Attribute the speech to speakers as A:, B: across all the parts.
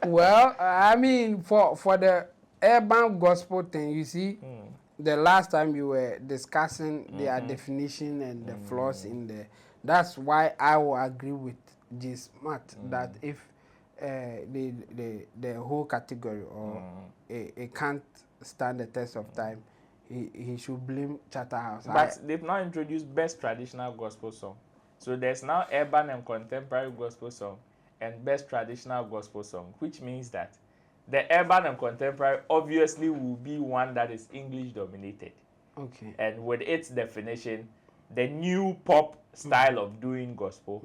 A: Well, I mean, for the urban gospel thing, you see, the last time you were discussing their definition and the flaws in there, that's why I will agree with this Matt that if the whole category or it can't stand the test of time, he should blame Charterhouse.
B: But they've now introduced best traditional gospel song. So there's now urban and contemporary gospel song and best traditional gospel song, which means that the urban and contemporary obviously will be one that is English dominated.
A: Okay.
B: And with its definition, the new pop style of doing gospel,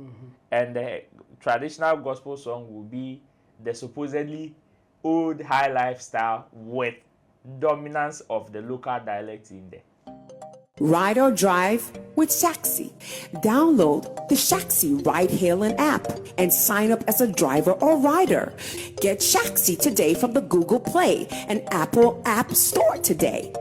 B: and the traditional gospel song will be the supposedly old high lifestyle with dominance of the local dialect in there.
C: Ride or drive with Shaxi. Download the Shaxi ride-hailing app and sign up as a driver or rider. Get Shaxi today from the Google Play and Apple App Store today.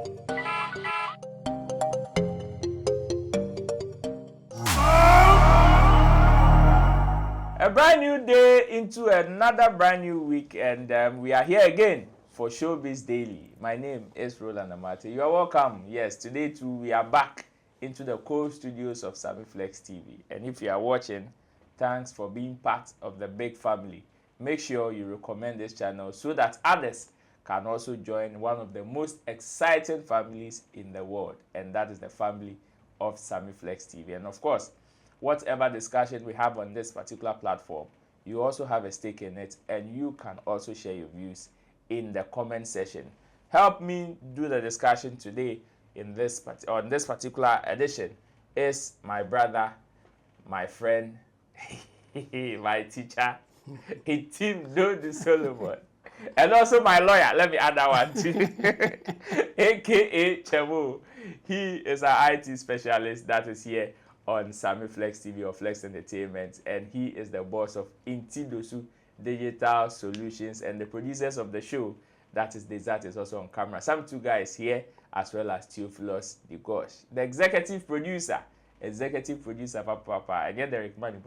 B: A brand new day into another brand new week, and we are here again for Showbiz Daily. My name is Roland Amate. You are welcome. Yes, today too we are back into the co-studios of Sammy Flex TV. And if you are watching, thanks for being part of the big family. Make sure you recommend this channel so that others can also join one of the most exciting families in the world, and that is the family of Sammy Flex TV. And of course, whatever discussion we have on this particular platform, you also have a stake in it, and you can also share your views in the comment section. Help me do the discussion today in this on this particular edition is my brother, my friend, my teacher, Team Dodi Solomon, and also my lawyer. Let me add that one too, aka Chemo. He is an IT specialist that is here on Sammy Flex TV or Flex Entertainment, and he is the boss of Intidosu Digital Solutions and the producers of the show. That is Desert is also on camera. Some two guys here, as well as Theophilus Digosh, the executive producer, Papa. Again, Derek Man,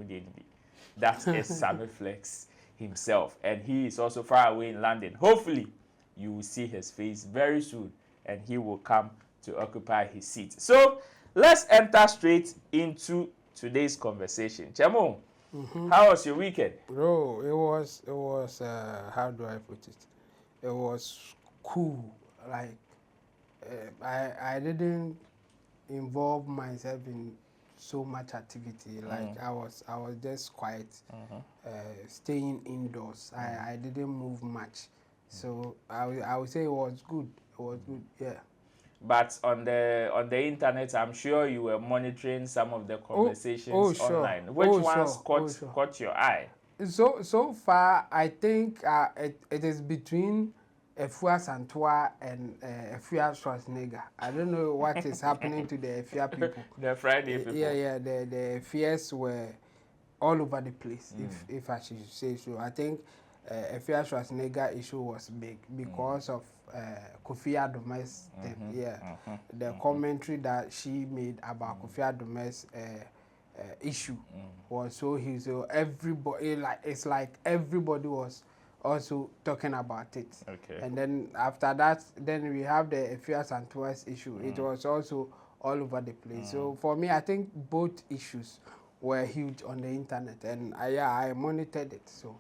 B: that is Sammy Flex himself, and he is also far away in London. Hopefully, you will see his face very soon, and he will come to occupy his seat. So let's enter straight into today's conversation. Chamo, how was your weekend?
A: Bro, it was how do I put it? It was cool. Like I didn't involve myself in so much activity. Like I was just quiet, staying indoors. I didn't move much, so I would say it was good. It was good, yeah.
B: But on the internet, I'm sure you were monitoring some of the conversations
A: sure.
B: online. Which ones caught your eye?
A: So far, I think it is between Afua Asantewaa and Afua Schwarzenegger. I don't know what is happening to the Afua people.
B: The Friday people.
A: Yeah. The fears were all over the place, if I should say so. I think Afua Schwarzenegger issue was big because of Kofi Adome's thing. Yeah, the commentary that she made about Kofi Adome's issue was so huge. So everybody, it's like everybody was also talking about it.
B: Okay.
A: And then after that, then we have the Afua Asantewaa's issue. It was also all over the place. So for me, I think both issues were huge on the internet, and I monitored it. So.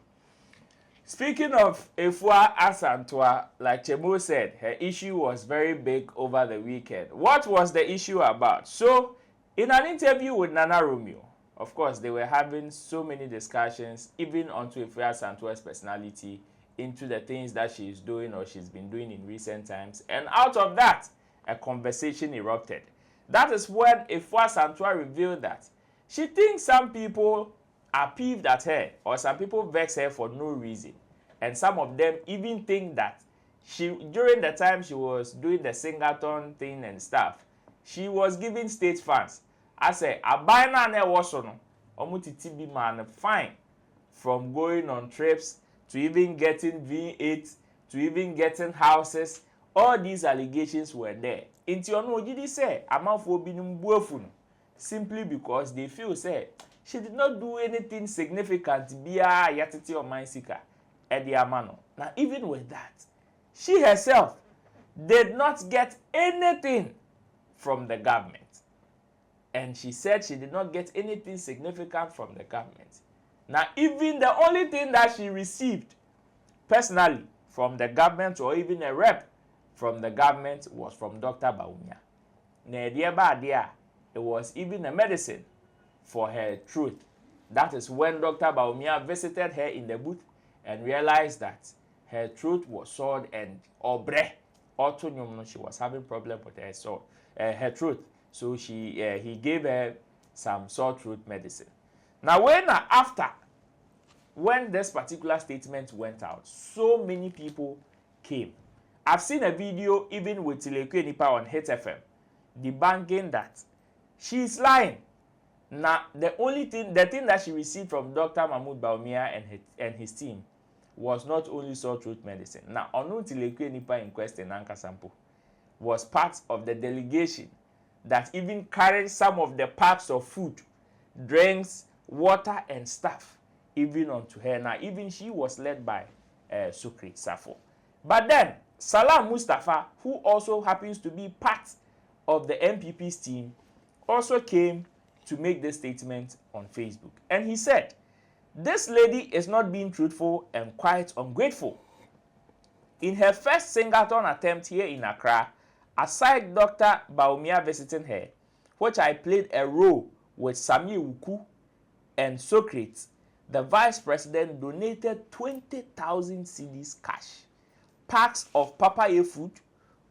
B: Speaking of Afua Asantewaa, like Chemo said, her issue was very big over the weekend. What was the issue about? So, in an interview with Nana Romeo, of course, they were having so many discussions, even onto Afua Asantewaa's personality, into the things that she is doing or she's been doing in recent times. And out of that, a conversation erupted. That is when Afua Asantewaa revealed that she thinks some people are peeved at her, or some people vex her for no reason, and some of them even think that during the time she was doing the sing-a-thon thing and stuff, she was giving state funds. I say abina na waso no omutiti bi man fine, from going on trips to even getting V8 to even getting houses. All these allegations were there. Inti ono ogidi say amanfo binum buafu no, simply because they feel say she did not do anything significant biya yatete or mansika. Ediamano. Now, even with that, she herself did not get anything from the government. And she said she did not get anything significant from the government. Now, even the only thing that she received personally from the government or even a rep from the government was from Dr. Bawumia. Now, it was even a medicine for her throat. That is when Dr. Bawumia visited her in the booth and realized that her throat was sore and she was having problem with her throat. So he gave her some sore throat medicine. Now, when this particular statement went out, so many people came. I've seen a video even with Tilekwe Nipa on Hit FM debunking that she's lying. Now, the thing that she received from Dr. Mahmoud Bawumia and his team was not only sore throat medicine. Now, Onu Tilekwe Nipa in question, Anka Sampo, was part of the delegation that even carried some of the packs of food, drinks, water, and stuff, even onto her. Now, even she was led by Sukri Safo. But then, Salam Mustafa, who also happens to be part of the NPP's team, also came to make this statement on Facebook. And he said, this lady is not being truthful and quite ungrateful. In her first sing-a-thon attempt here in Accra, aside Dr. Bawumia visiting her, which I played a role with Sammy and Socrates, the vice president donated 20,000 cedis cash, packs of papaya food,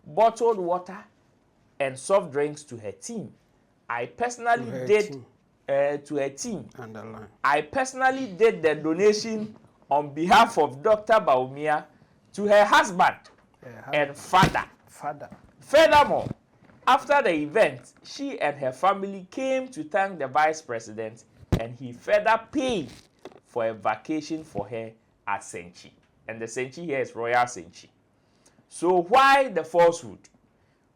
B: bottled water, and soft drinks to her team. I personally did to her team. I personally did the donation on behalf of Dr. Bawumia to her husband and father. Furthermore, after the event, she and her family came to thank the vice president, and he further paid for a vacation for her at Senchi. And the Senchi here is Royal Senchi. So why the falsehood?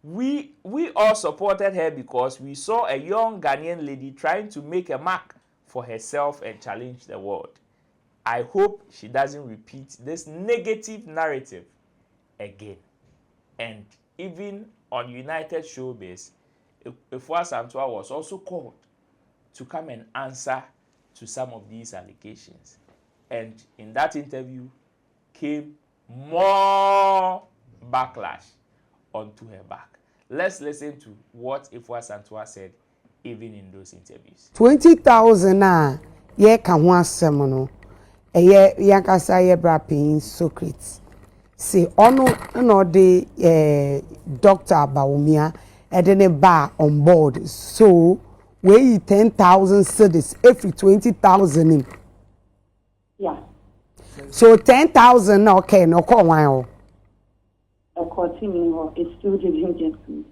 B: We all supported her because we saw a young Ghanaian lady trying to make a mark for herself and challenge the world. I hope she doesn't repeat this negative narrative again. And even on United Showbiz, Afua Asantewaa was also called to come and answer to some of these allegations. And in that interview came more backlash onto her back. Let's listen to what Afua Asantewaa said even in those interviews.
D: 20,000 ye kan ho asem no eye yankasa ye brapin Socrates say ono no de Dr. Bawumia edene ba on board, so we 10,000 cedis every 20,000 him.
E: Yeah.
D: So 10,000 okay no ko wan o.
E: It's still didn't get me.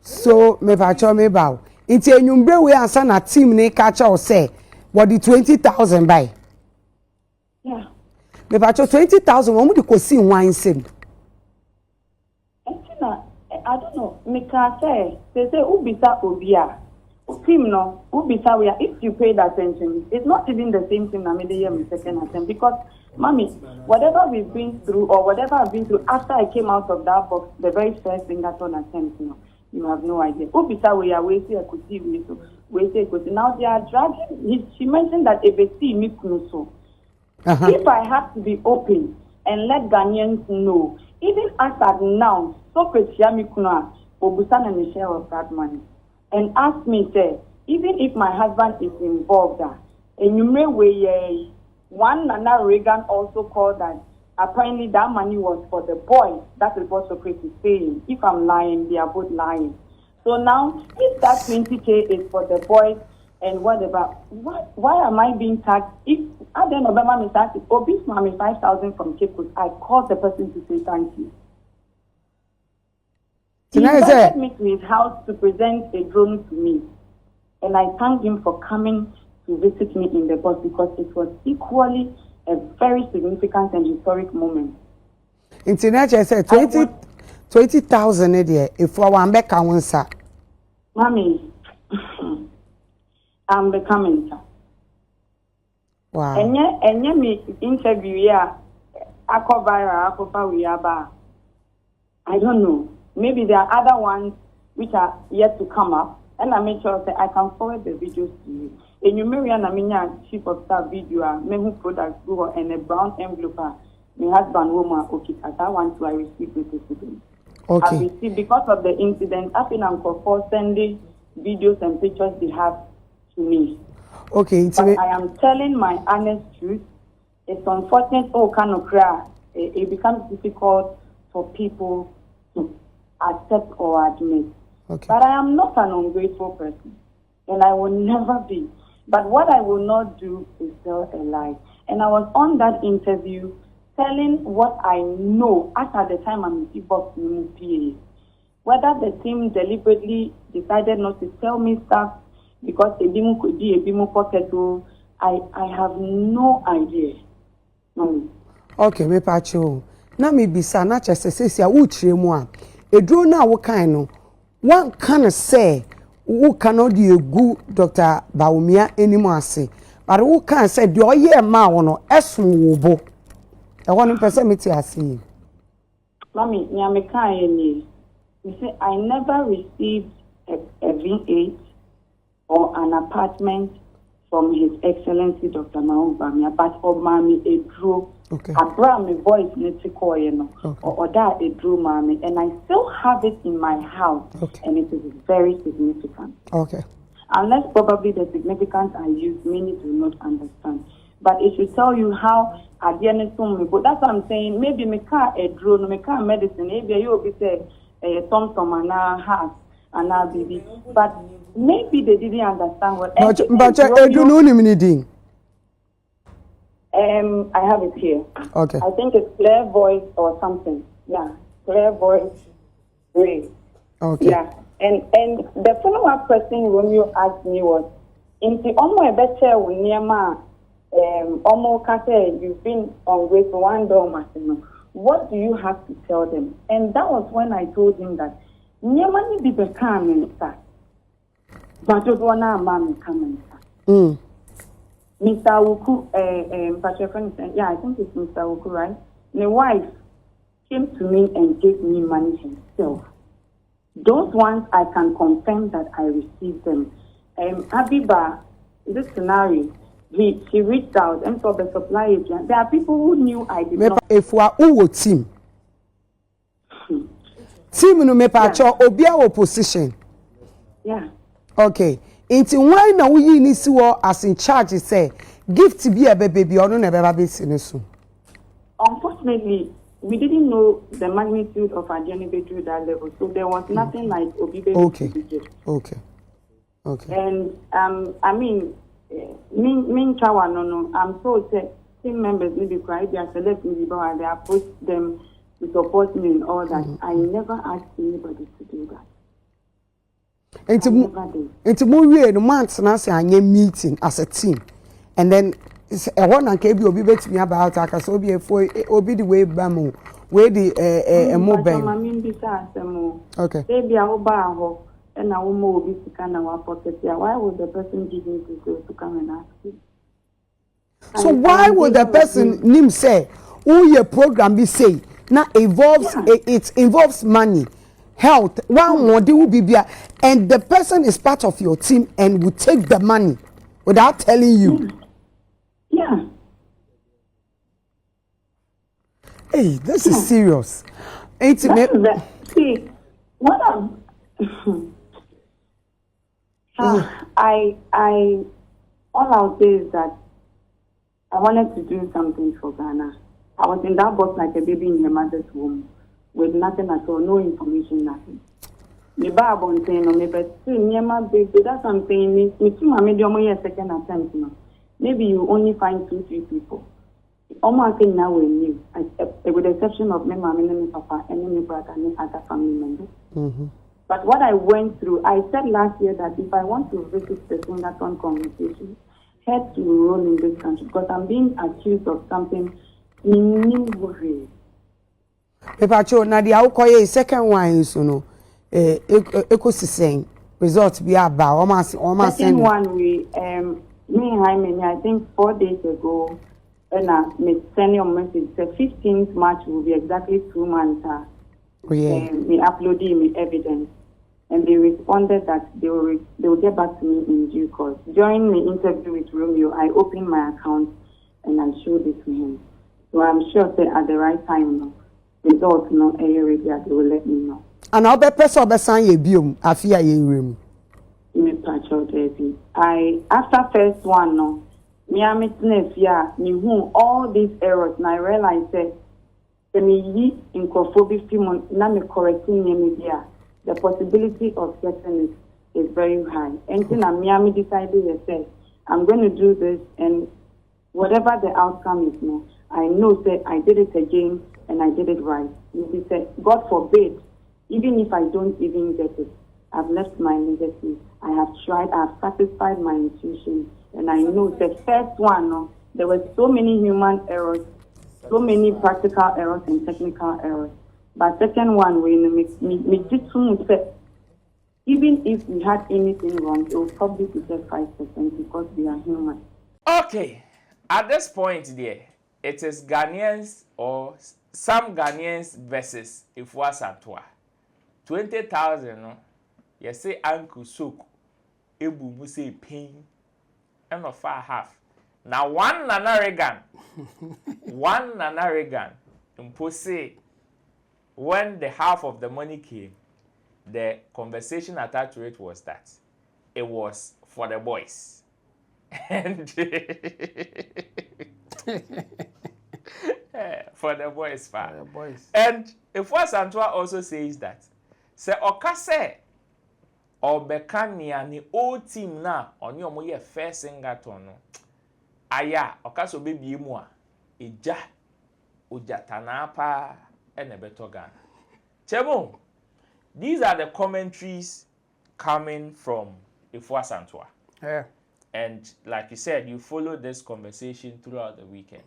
D: So me pa cho me ba. Iti enyumbre we ansa na team ne ka cha o say what the 20,000 by.
E: Yeah.
D: Me pa cho 20,000 wo mu di ko si wan sem.
E: I don't know. Mika say ubisa obia. Team no ubisa we if you paid attention, it's not even the same thing. I made the second attempt because, mommy, whatever we've been through or whatever I've been through after I came out of that box, the very first thing that's on attempt, you have no idea. Ubisa we are waiting. I could see me so waiting. Now they are dragging. She mentioned that if they see me so. If I have to be open and let Ghanaians know, even as at now, Socrates Yamikuna, Obusan and a share of that money, and ask me, say, even if my husband is involved, and you may weigh one Nana Reagan also called that apparently that money was for the boys. That is what Socrates is saying. If I'm lying, they are both lying. So now, if that 20K is for the boys and whatever, why am I being taxed? If at the end of the month, Obi's mommy 5,000 from Cape Coast, I called the person to say thank you. He invited me to his house to present a drone to me. And I thank him for coming to visit me in the bus because it was equally a very significant and historic moment.
D: Internet said 20,000 if I want back I want sir.
E: Mommy, I'm becoming sir.
D: Wow.
E: Enye me interview here. Ako viral, ako pa we aba. I don't know. Maybe there are other ones which are yet to come up, and I make sure that I can forward the videos to you. And you marry an Aminia chief of staff video, many products go and a brown envelope. My husband woman okay, as I want to I receive the incident.
D: Okay.
E: I received because of the incident. I think I'm for sending videos and pictures they have to me.
D: Okay,
E: but I am telling my honest truth. It's unfortunate. Oh, kind of cry. It becomes difficult for people to accept or admit.
D: Okay.
E: But I am not an ungrateful person, and I will never be. But what I will not do is tell a lie. And I was on that interview telling what I know at the time I'm in box PA. Whether the team deliberately decided not to tell me stuff because a bimu could be a bimu pocket, I have no idea.
D: Okay, me pacho. Na me bisa na chese sesi a wuchire mu a eduro na wo kan no one can say wo cannot dey egu Dr. Bawumia enimu ase but wo kan say de oye ma wo no esun wo bo e won pese meti ase
E: Mommy, me kan eni you say I never received a V8 or an apartment from His Excellency Dr. Bawumia, but of Mommy a drew.
D: Okay.
E: I brought my voice or that a drew mommy, and I still have it in my house,
D: okay.
E: And it is very significant.
D: Okay.
E: Unless probably the significance I use, many do not understand. But it should tell you how I didn't but that's what I'm saying. Maybe me car a drone, me car medicine, maybe you will be say some and a half and a baby. But maybe they didn't understand what.
D: But you know him.
E: I have it here.
D: Okay.
E: I think it's clear voice or something. Yeah, clear voice. Great.
D: Okay.
E: Yeah, and the follow-up question Romeo asked me was, "In the almost better when Niama, almost kase you've been on way for one door, Martino. What do you have to tell them?" And that was when I told him that Niama ni be become minister, but you don't want to become minister. Mr. Wuku, yeah, I think it's Mr. Wuku, right? My wife came to me and gave me money himself. Those ones I can confirm that I received them. Abiba, this scenario, she reached out and for the supply agent. There are people who knew I did not.
D: Afua, who team? Team no me pacho obia opposition.
E: Yeah.
D: Okay. Inti why na we ni si wo as in charge say gift be a baby or no never be seen soon.
E: Unfortunately, we didn't know the magnitude of our journey to that level, so there was nothing like Obibe.
D: Okay. Okay. Okay.
E: And I mean, I'm so team members maybe cry they are selecting people and they approach them to support me and all that. I never asked anybody to do that.
D: Into we no months na say anye meeting as a team and then e one and kebi obi betimi about aka so obi obi the way bamu we the mo ben okay
E: baby a oba ho and na wo mo obi sika na wa pocket ya why would the person give me to come and ask you?
D: So why would the person name say who your program be say now involves it involves money health one more will be and the person is part of your team and will take the money without telling you.
E: Yeah.
D: Hey, this is serious.
E: See, what I all I'll say is that I wanted to do something for Ghana. I was in that box like a baby in her mother's womb with nothing at all, no information, nothing. The Bible saying no, maybe that's something. Me too, I made your second attempt. No, maybe you only find 2-3 people. Almost now we new, with the exception of my mom and my papa and my brother and other family members. But what I went through, I said last year that if I want to visit the Singaton conversation, had to roll in this country because I'm being accused of something in new way.
D: Pepacho, na di awukoye second one so no ecosystem results be about almost
E: second one we Me, I think 4 days ago, and I sent you a message. The 15th March will be exactly 2 months. Me uploading me evidence, and they responded that they will get back to me in due course. During the interview with Romeo, I opened my account and I showed it to him. So I'm sure that at the right time, results not area they will let me know.
D: And I'll be person sign ye biom afia ye room.
E: Me patch out every. I after first one no, me me who all these errors and I realized that me in cophobia film na me correcting media. The possibility of getting it is very high. And then I decided yourself, I'm going to do this, and whatever the outcome is now, I know that I did it again and I did it right. He said, God forbid, even if I don't even get it, I've left my legacy. I have tried, I have satisfied my intuition, and I know the first one, there were so many human errors, so many practical errors and technical errors. But second one, even if we had anything wrong, it would probably be just 5% because we are human.
B: Okay, at this point there, it is Ghanaians or some Ghanaians versus Afua Asantewaa. 20,000, no? You say Uncle Soak, Ebu Muse pain, and of far half. Now one Nanaregan, impose. When the half of the money came, the conversation attached to it was that it was for the boys. And for the boys,
A: For the boys.
B: And Afua Asantewaa also says that se okase obekania ni old team na oni omo ye first singaton no aya okase obebie mu a eja ojatana pa enebetogan. Chebo, these are the commentaries coming from Afua Asantewaa.
A: Yeah.
B: And like you said, you followed this conversation throughout the weekend.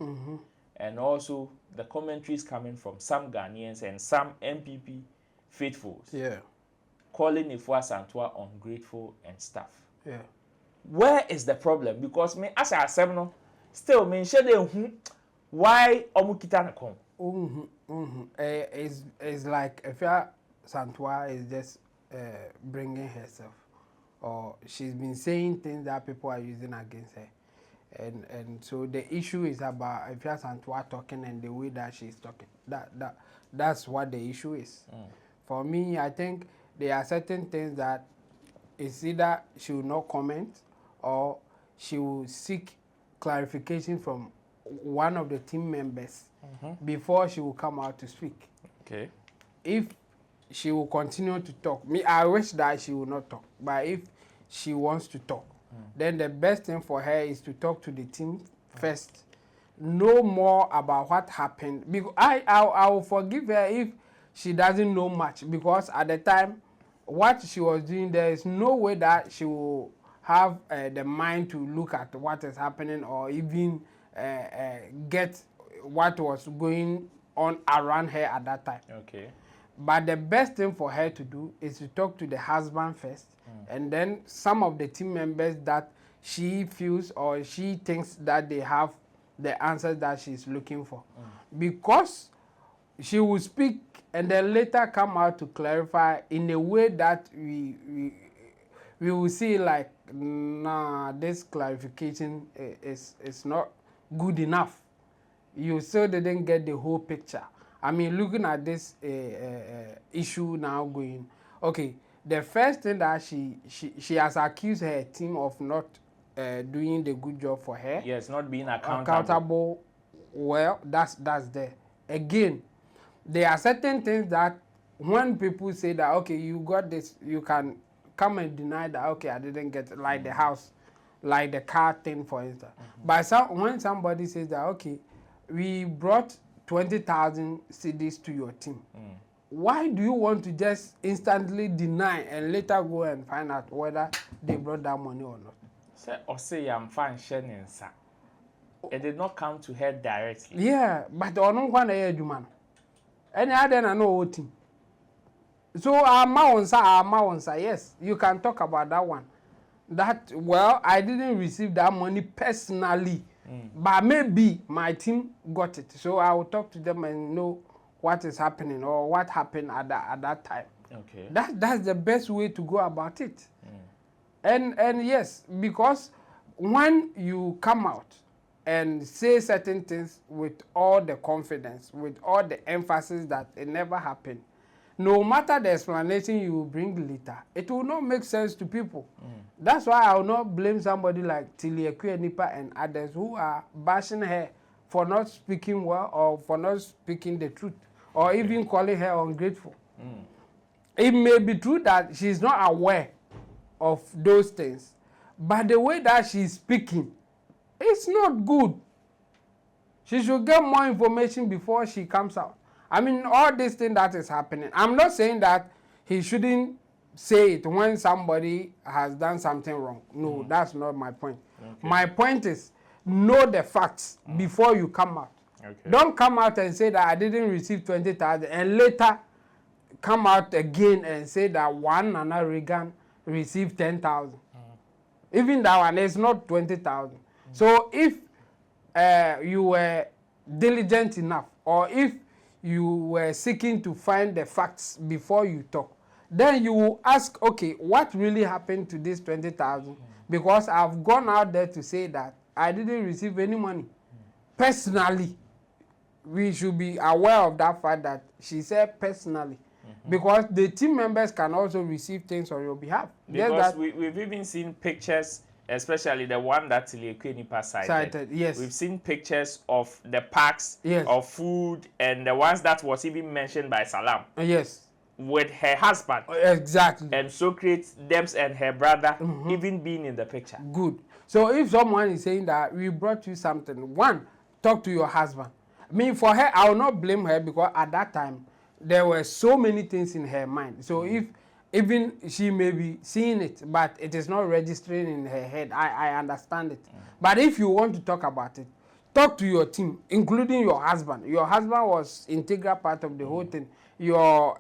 B: And also the commentaries coming from some Ghanaians and some NPP faithfuls.
A: Yeah.
B: Calling Afua Asantewaa ungrateful and stuff.
A: Yeah.
B: Where is the problem? Because me as I said no, still me share why omukita na kom.
A: It's like Afua Asantewaa is just bringing herself, or she's been saying things that people are using against her, and so the issue is about Afua Asantewaa talking and the way that she's talking. That's what the issue is. For me, I think there are certain things that it's either she will not comment or she will seek clarification from one of the team members before she will come out to speak.
B: Okay.
A: If she will continue to talk, I wish that she will not talk, but if she wants to talk, then the best thing for her is to talk to the team first, know more about what happened. Because I will forgive her if she doesn't know much, because at the time, what she was doing, there is no way that she will have the mind to look at what is happening or even get what was going on around her at that time.
B: Okay.
A: But the best thing for her to do is to talk to the husband first, and then some of the team members that she feels or she thinks that they have the answers that she's looking for. Because she will speak and then later come out to clarify in a way that we will see like, nah, this clarification is not good enough. You still didn't get the whole picture. I mean, looking at this issue now going, okay, the first thing that she has accused her team of not doing the good job for her.
B: Yes, not being accountable.
A: Well, that's there. Again, there are certain things that when people say that, okay, you got this, you can come and deny that, okay, I didn't get it, like the house, like the car thing, for instance. But when somebody says that, okay, we brought 20,000 CDs to your team, why do you want to just instantly deny and later go and find out whether they brought that money or not?
B: Say I'm fine sharing. It did not come to her directly.
A: Yeah, but I don't want to hear you, man. Any other than no team. So our mounts, yes, you can talk about that one. that, well, I didn't receive that money personally, but maybe my team got it. So I will talk to them and know what is happening or what happened at that time.
B: Okay.
A: That's the best way to go about it. And yes, because when you come out and say certain things with all the confidence, with all the emphasis that it never happened, no matter the explanation you will bring later, it will not make sense to people. That's why I will not blame somebody like Tiliekwe Nipa and others who are bashing her for not speaking well or for not speaking the truth, or even calling her ungrateful. It may be true that she's not aware of those things, but the way that she's speaking, it's not good. She should get more information before she comes out. I mean, all this thing that is happening, I'm not saying that he shouldn't say it when somebody has done something wrong. No, that's not my point. Okay. My point is, know the facts before you come out. Okay. Don't come out and say that I didn't receive 20,000 and later come out again and say that one Nana Reagan received 10,000. Even that one is not 20,000. So if you were diligent enough, or if you were seeking to find the facts before you talk, then you will ask, okay, what really happened to this 20,000? Because I've gone out there to say that I didn't receive any money. Personally, we should be aware of that fact that she said personally. Because the team members can also receive things on your behalf.
B: Because we've even seen pictures, especially the one that Tiliekwe Nipa cited.
A: Yes.
B: We've seen pictures of the packs
A: yes.
B: of food and the ones that was even mentioned by Salam.
A: Yes.
B: With her husband.
A: Exactly.
B: And Socrates, Debs and her brother even being in the picture.
A: Good. So if someone is saying that we brought you something, one, talk to your husband. I mean, for her, I will not blame her because at that time, there were so many things in her mind. So if even she may be seeing it, but it is not registering in her head, I understand it. But if you want to talk about it, talk to your team, including your husband. Your husband was integral part of the whole thing. Your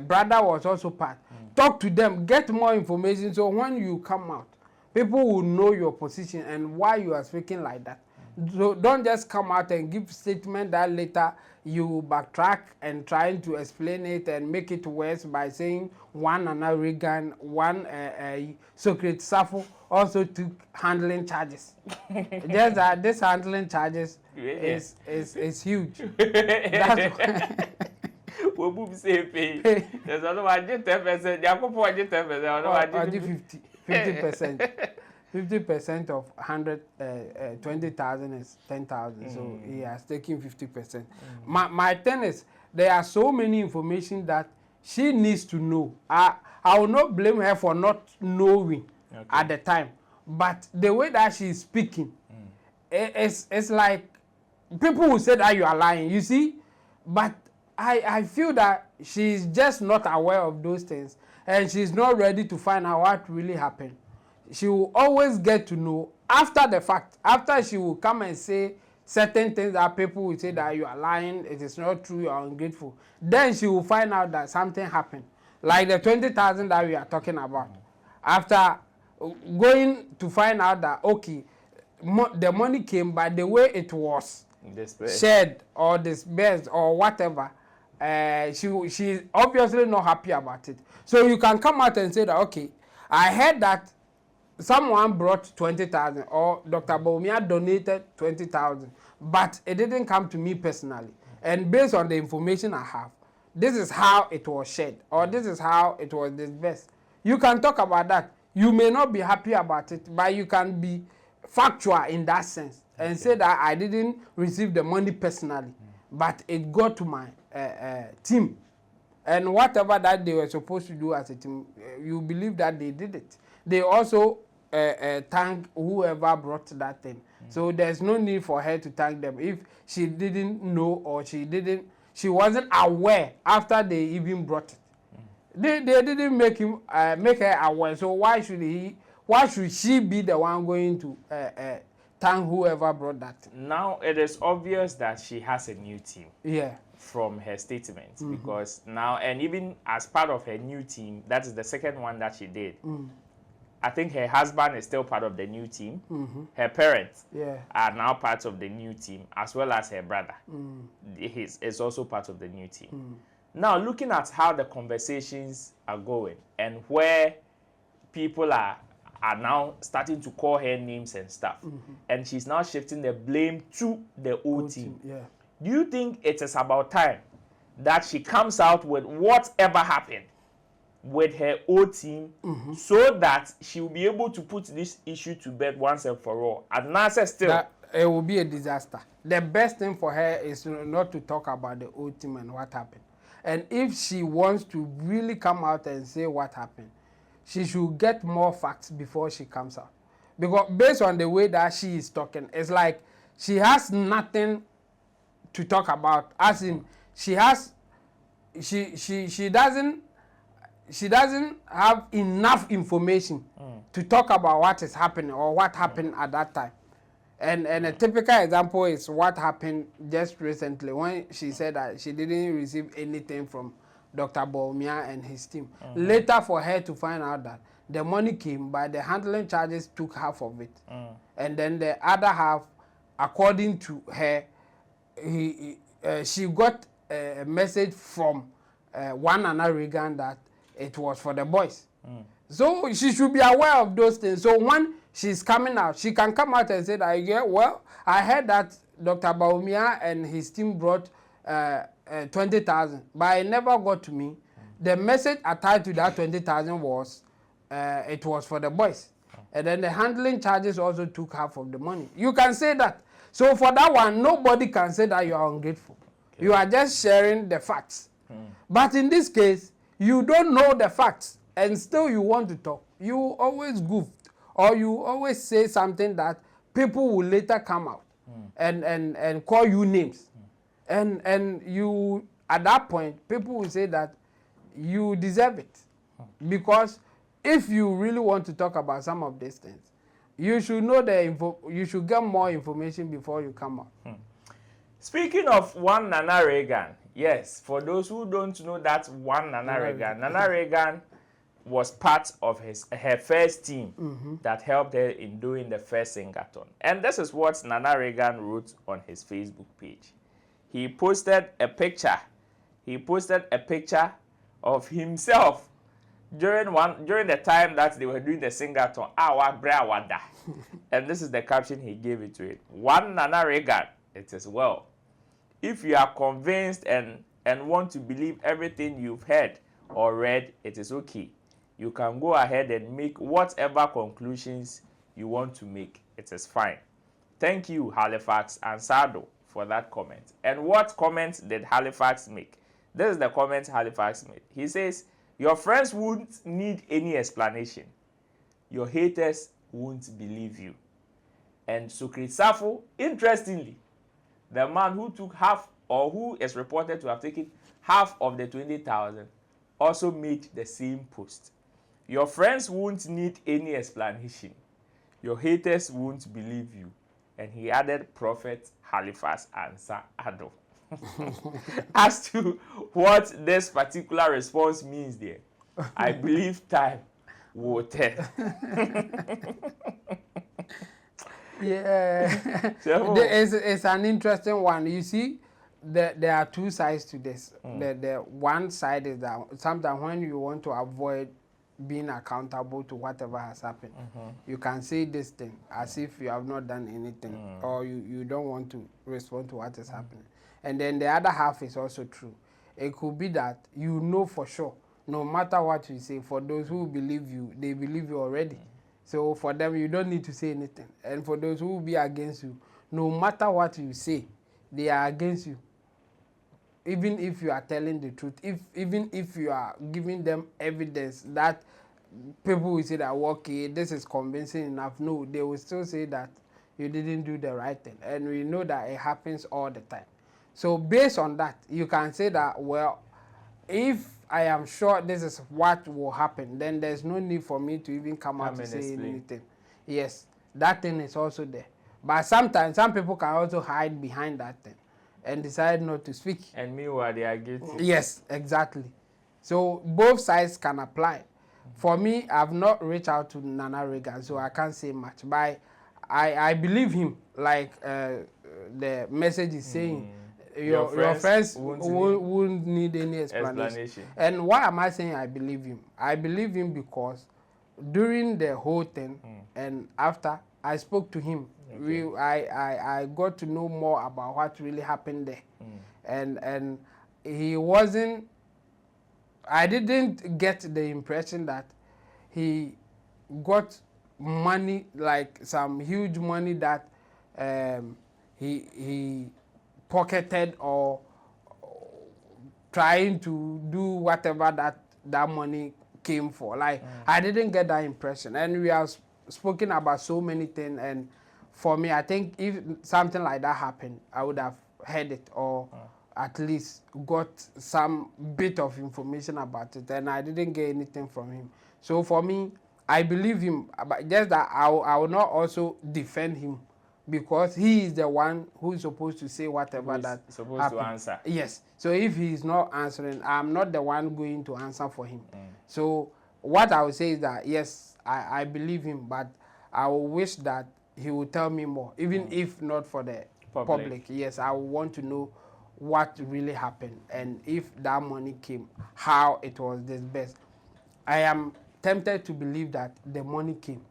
A: brother was also part. Talk to them, get more information, so when you come out, people will know your position and why you are speaking like that. So don't just come out and give statement that later you backtrack and trying to explain it and make it worse by saying one Nana Reagan, one Socrates Safo also took handling charges. Just that this handling charges is huge. That's
B: we move say pay. There's another one 10%. Jacob was 10%.
A: 50%. 50% of 20,000 is 10,000. So he has taken 50%. My thing is, there are so many information that she needs to know. I will not blame her for not knowing at the time. But the way that she's speaking, it's like people will say that you are lying, you see? But I feel that she's just not aware of those things. And she's not ready to find out what really happened. She will always get to know after the fact. After she will come and say certain things that people will say that you are lying, it is not true, you are ungrateful. Then she will find out that something happened. Like the 20,000 that we are talking about. After going to find out that, okay, the money came, but the way it was shared or disbursed or whatever, she's obviously not happy about it. So you can come out and say that, okay, I heard that someone brought 20,000 or Dr. Bawumia donated 20,000, but it didn't come to me personally. And based on the information I have, this is how it was shared or this is how it was disbursed. You can talk about that. You may not be happy about it, but you can be factual in that sense and say that I didn't receive the money personally, but it got to my team. And whatever that they were supposed to do as a team, you believe that they did it. They also thank whoever brought that thing. So there's no need for her to thank them if she didn't know or she wasn't aware after they even brought it. They didn't make her aware. So why should she be the one going to thank whoever brought that thing?
B: Now it is obvious that she has a new team.
A: Yeah.
B: From her statements, because now, and even as part of her new team, that is the second one that she did. I think her husband is still part of the new team. Her parents are now part of the new team, as well as her brother. He is also part of the new team. Now, looking at how the conversations are going and where people are now starting to call her names and stuff, and she's now shifting the blame to the old team. Do you think it is about time that she comes out with whatever happened with her old team, so that she will be able to put this issue to bed once and for all? And now, still,
A: that it will be a disaster. The best thing for her is not to talk about the old team and what happened. And if she wants to really come out and say what happened, she should get more facts before she comes out. Because based on the way that she is talking, it's like she has nothing to talk about. As in, she doesn't have enough information to talk about what is happening or what happened at that time. And a typical example is what happened just recently when she said that she didn't receive anything from Dr. Bawumia and his team. Later, for her to find out that the money came, but the handling charges took half of it. And then the other half, according to her, she got a message from one another Reagan that it was for the boys. So she should be aware of those things. So when she's coming out, she can come out and say that, yeah, well, I heard that Dr. Bawumia and his team brought 20,000, but it never got to me. The message attached to that 20,000 was it was for the boys. And then the handling charges also took half of the money. You can say that. So for that one, nobody can say that you are ungrateful. You are just sharing the facts. But in this case, you don't know the facts and still you want to talk. You always goof, or you always say something that people will later come out and call you names. And you, at that point, people will say that you deserve it. Because if you really want to talk about some of these things, you should know you should get more information before you come out.
B: Speaking of one Nana Reagan, yes, for those who don't know that one Nana Reagan was part of her first team that helped her in doing the first Singathon. And this is what Nana Reagan wrote on his Facebook page. He posted a picture. He posted a picture of himself during the time that they were doing the Singathon. And this is the caption he gave it to it. One Nana Reagan, it is well. If you are convinced and want to believe everything you've heard or read, it is okay. You can go ahead and make whatever conclusions you want to make. It is fine. Thank you, Halifax and Sado, for that comment. And what comment did Halifax make? This is the comment Halifax made. He says, your friends won't need any explanation. Your haters won't believe you. And Sukrit Safo, interestingly, the man who took half, or who is reported to have taken half of the 20,000, also made the same post. Your friends won't need any explanation. Your haters won't believe you. And he added Prophet Halifax and Ado. As to what this particular response means there, I believe time will tell.
A: Yeah, it's an interesting one. You see, there are two sides to this. The one side is that sometimes when you want to avoid being accountable to whatever has happened, you can say this thing as if you have not done anything, or you don't want to respond to what is happening. And then the other half is also true. It could be that you know for sure, no matter what you say, for those who believe you, they believe you already. So for them, you don't need to say anything. And for those who will be against you, no matter what you say, they are against you. Even if you are telling the truth, even if you are giving them evidence that people will say that, okay, this is convincing enough. No, they will still say that you didn't do the right thing. And we know that it happens all the time. So based on that, you can say that, well, if I am sure this is what will happen, then there's no need for me to even come out to say anything. Yes, that thing is also there. But sometimes, some people can also hide behind that thing and decide not to speak.
B: And meanwhile, they are guilty.
A: Yes, exactly. So both sides can apply. for me, I've not reached out to Nana Reagan, so I can't say much. But I believe him, like the message is saying. Your friends won't need any explanation. And why am I saying I believe him? I believe him because during the whole thing and after, I spoke to him. Okay. I got to know more about what really happened there. And he wasn't, I didn't get the impression that he got money, like some huge money that he pocketed or trying to do whatever that money came for. Like, I didn't get that impression. And we have spoken about so many things, and for me, I think if something like that happened, I would have heard it or at least got some bit of information about it, and I didn't get anything from him. So for me, I believe him, but just that I will not also defend him, because he is the one who is supposed to say whatever that's
B: supposed
A: happened.
B: to answer.
A: Yes. So if he is not answering, I'm not the one going to answer for him. So what I would say is that yes, I believe him, but I will wish that he will tell me more, even if not for the public. Yes, I want to know what really happened, and if that money came, how it was disbursed. I am tempted to believe that the money came,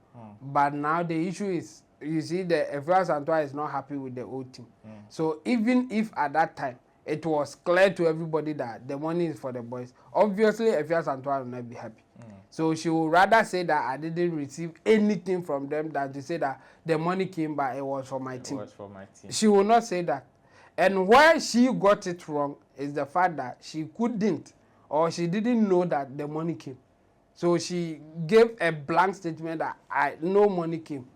A: but now the issue is, you see, the Afua Asantewaa is not happy with the old team. So even if at that time it was clear to everybody that the money is for the boys, obviously Afua Asantewaa will not be happy. So she would rather say that I didn't receive anything from them than to say that the money came, but it was for my team.
B: It was for my team.
A: She will not say that. And where she got it wrong is the fact that she couldn't, or she didn't know that the money came. So she gave a blank statement that no money came.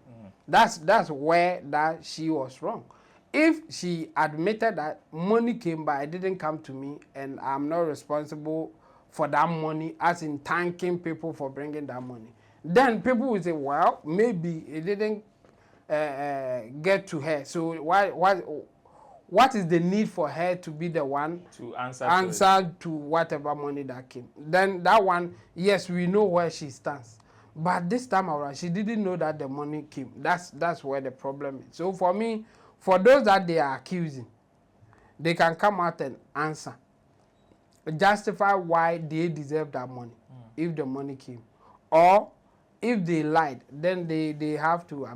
A: That's where that she was wrong. If she admitted that money came, but it didn't come to me, and I'm not responsible for that money, as in thanking people for bringing that money, then people will say, well, maybe it didn't get to her. So what is the need for her to be the one
B: to answer
A: to whatever money that came? Then that one, yes, we know where she stands. But this time around, she didn't know that the money came. That's where the problem is. So for me, for those that they are accusing, they can come out and answer. Justify why they deserve that money, if the money came. Or if they lied, then they have to,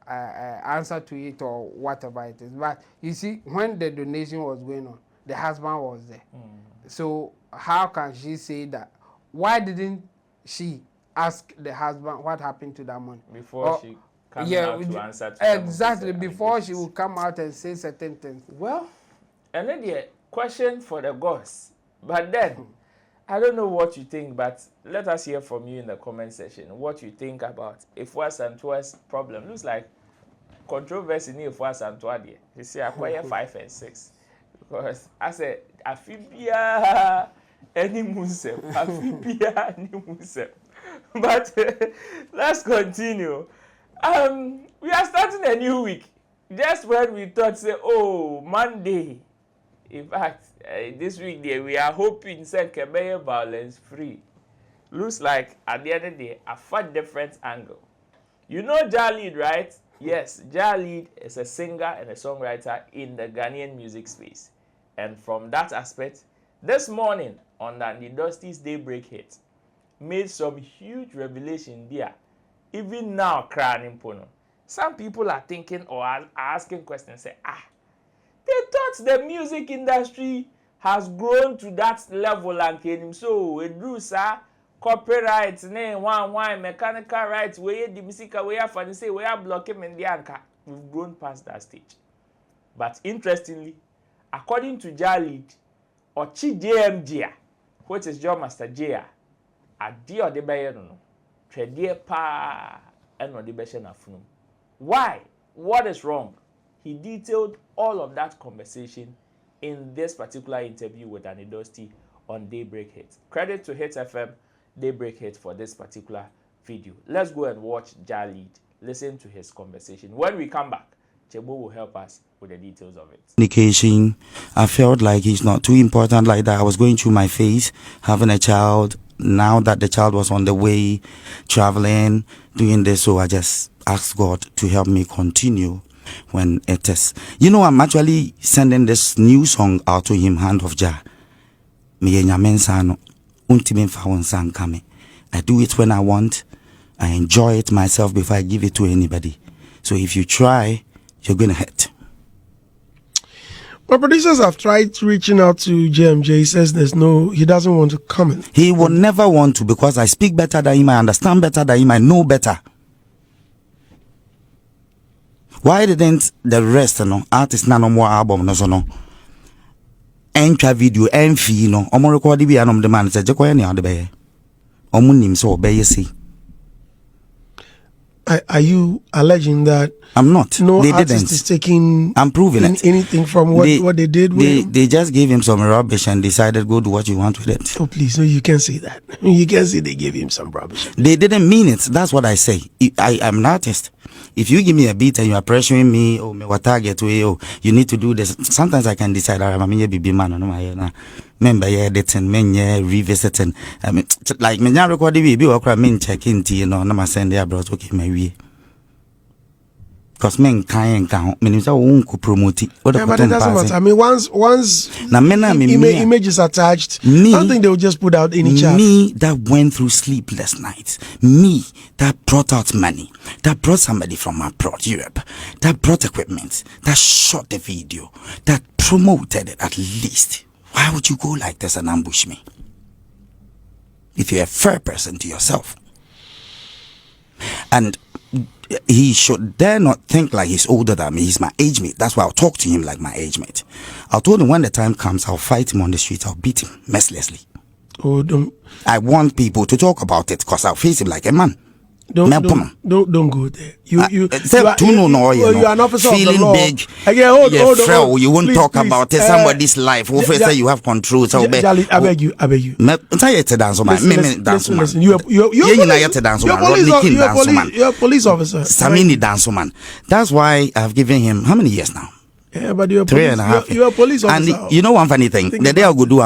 A: answer to it or whatever it is. But you see, when the donation was going on, the husband was there. So how can she say that? Why didn't she ask the husband what happened to that money
B: before she came out to answer to
A: exactly before she would come out and say certain things?
B: Well, and then the question for the gods, but then I don't know what you think, but let us hear from you in the comment section what you think about Afua Asantewaa's problem. Looks like controversy in Afua Asantewaa there. You see, I acquire 5 and 6 because I said Afibia any musem, Afibia any musem. But let's continue. We are starting a new week. Just when we thought, say, oh, Monday. In fact, this week there, we are hoping that Kebeye violence free. Looks like at the end of the day, a far different angle. You know Jalid, right? Yes, Jalid is a singer and a songwriter in the Ghanaian music space. And from that aspect, this morning on the Dusty's Daybreak hit, made some huge revelation there. Even now, crying pono. Some people are thinking or are asking questions, say, they thought the music industry has grown to that level and came so it drew copyright, name one mechanical rights, where the music we are for say we are blocking in the anchor. We've grown past that stage. But interestingly, according to Jalid or JMJ, which is John Master J, adi or the bayer no trade pa and or the beshe na funum. Why? What is wrong? He detailed all of that conversation in this particular interview with Anidosti on Daybreak Hit. Credit to Hit FM Daybreak Hit for this particular video. Let's go and watch Jalid. Listen to his conversation. When we come back, Chebo will help us with the details of it.
F: Communication, I felt like it's not too important like that. I was going through my phase, having a child, now that the child was on the way, traveling, doing this, so I just asked God to help me continue when it is. You know, I'm actually sending this new song out to him, Hand of Jah. I do it when I want. I enjoy it myself before I give it to anybody. So if you try, you're going to hurt.
G: My producers have tried reaching out to JMJ. He says he doesn't want to comment.
F: He will never want to, because I speak better than him, I understand better than him, I know better. Why didn't the rest, artists no more album, no, enter video, enfi, no, omo record be anom the man say, Jacoya ni ade be. Omo nim so be see.
G: Are you alleging that
F: I'm not?
G: No
F: they
G: artist
F: didn't.
G: is taking
F: I'm proving it.
G: Anything from what they did with him?
F: They just gave him some rubbish and decided go do what you want with it.
G: Oh please, no, you can't say that. You can't say they gave him some rubbish.
F: They didn't mean it. That's what I say. I am an artist. If you give me a beat and you are pressuring me, oh, me what target way, oh, you need to do this. Sometimes I can decide, I'm a baby man, no, my member, yeah, editing, men, yeah, revisiting. I mean, like me now record the baby, or me check in, you know, no, my send there, bro, okay, my way. Because men can't count, men won't promote it.
G: But it doesn't matter. I mean, once images attached, I don't think they will just put out any chat.
F: Me that went through sleepless nights, me that brought out money, that brought somebody from abroad, Europe, that brought equipment, that shot the video, that promoted it at least. Why would you go like this and ambush me? If you're a fair person to yourself. And he should dare not think like he's older than me. He's my age mate. That's why I'll talk to him like my age mate. I'll told him when the time comes, I'll fight him on the street. I'll beat him mercilessly.
G: Oh, don't.
F: I want people to talk about it because I'll face him like a man.
G: Don't go there. You are an officer
F: feeling
G: of the law.
F: big.
G: Hold
F: you won't
G: please,
F: talk
G: please.
F: about somebody's life. Who first say you have control? So
G: Jali, I beg you.
F: Listen,
G: you're a police officer.
F: Sammy dance man. That's why I've given him how many years now?
G: Yeah, but you're
F: 3.5.
G: You're a police officer.
F: And you know one funny thing? The day I go do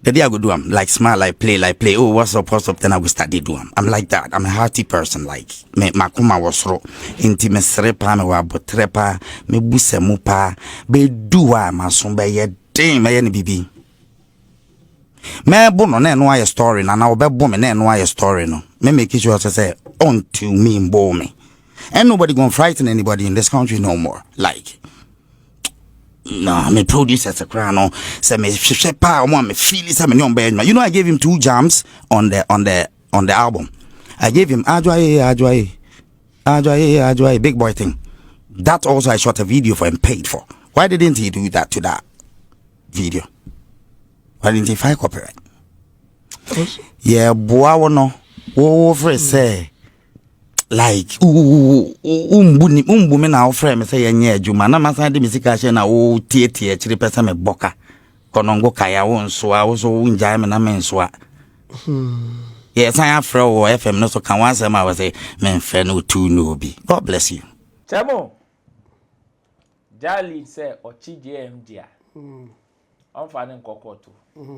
F: the day I go do like smile, like play. Oh, what's up? Then I will start to do I'm like that. I'm a hearty person. Like me makuma was ro. Inti me srepa me wa botrepa me buse mupa be duwa masumbe ye ding me ye ni bibi. Me bono ne no aye story na obe bo me ne no aye story no. Me make sure to say unto me mbo me. And nobody gonna frighten anybody in this country no more. Like. No, me producers a crown. Say me shepa I want me feel it. You know, I gave him 2 jams on the album. I gave him Ajwaye, big boy thing. That also I shot a video for and paid for. Why didn't he do that to that video? Why didn't he file copyright? Yeah, boy, no. Wo for say. Like umbu me na ofre me say yenye adwuma na masa de misika hye na wo tie chiri pesa me boka konongo kaya wo nso a wo so unja me na me nso a yes I afre wo FM no so kan wan say ma we say me mfe no tu no bi. God bless you.
B: Chemo Jali say ochi JMJ on fa ne nkokoto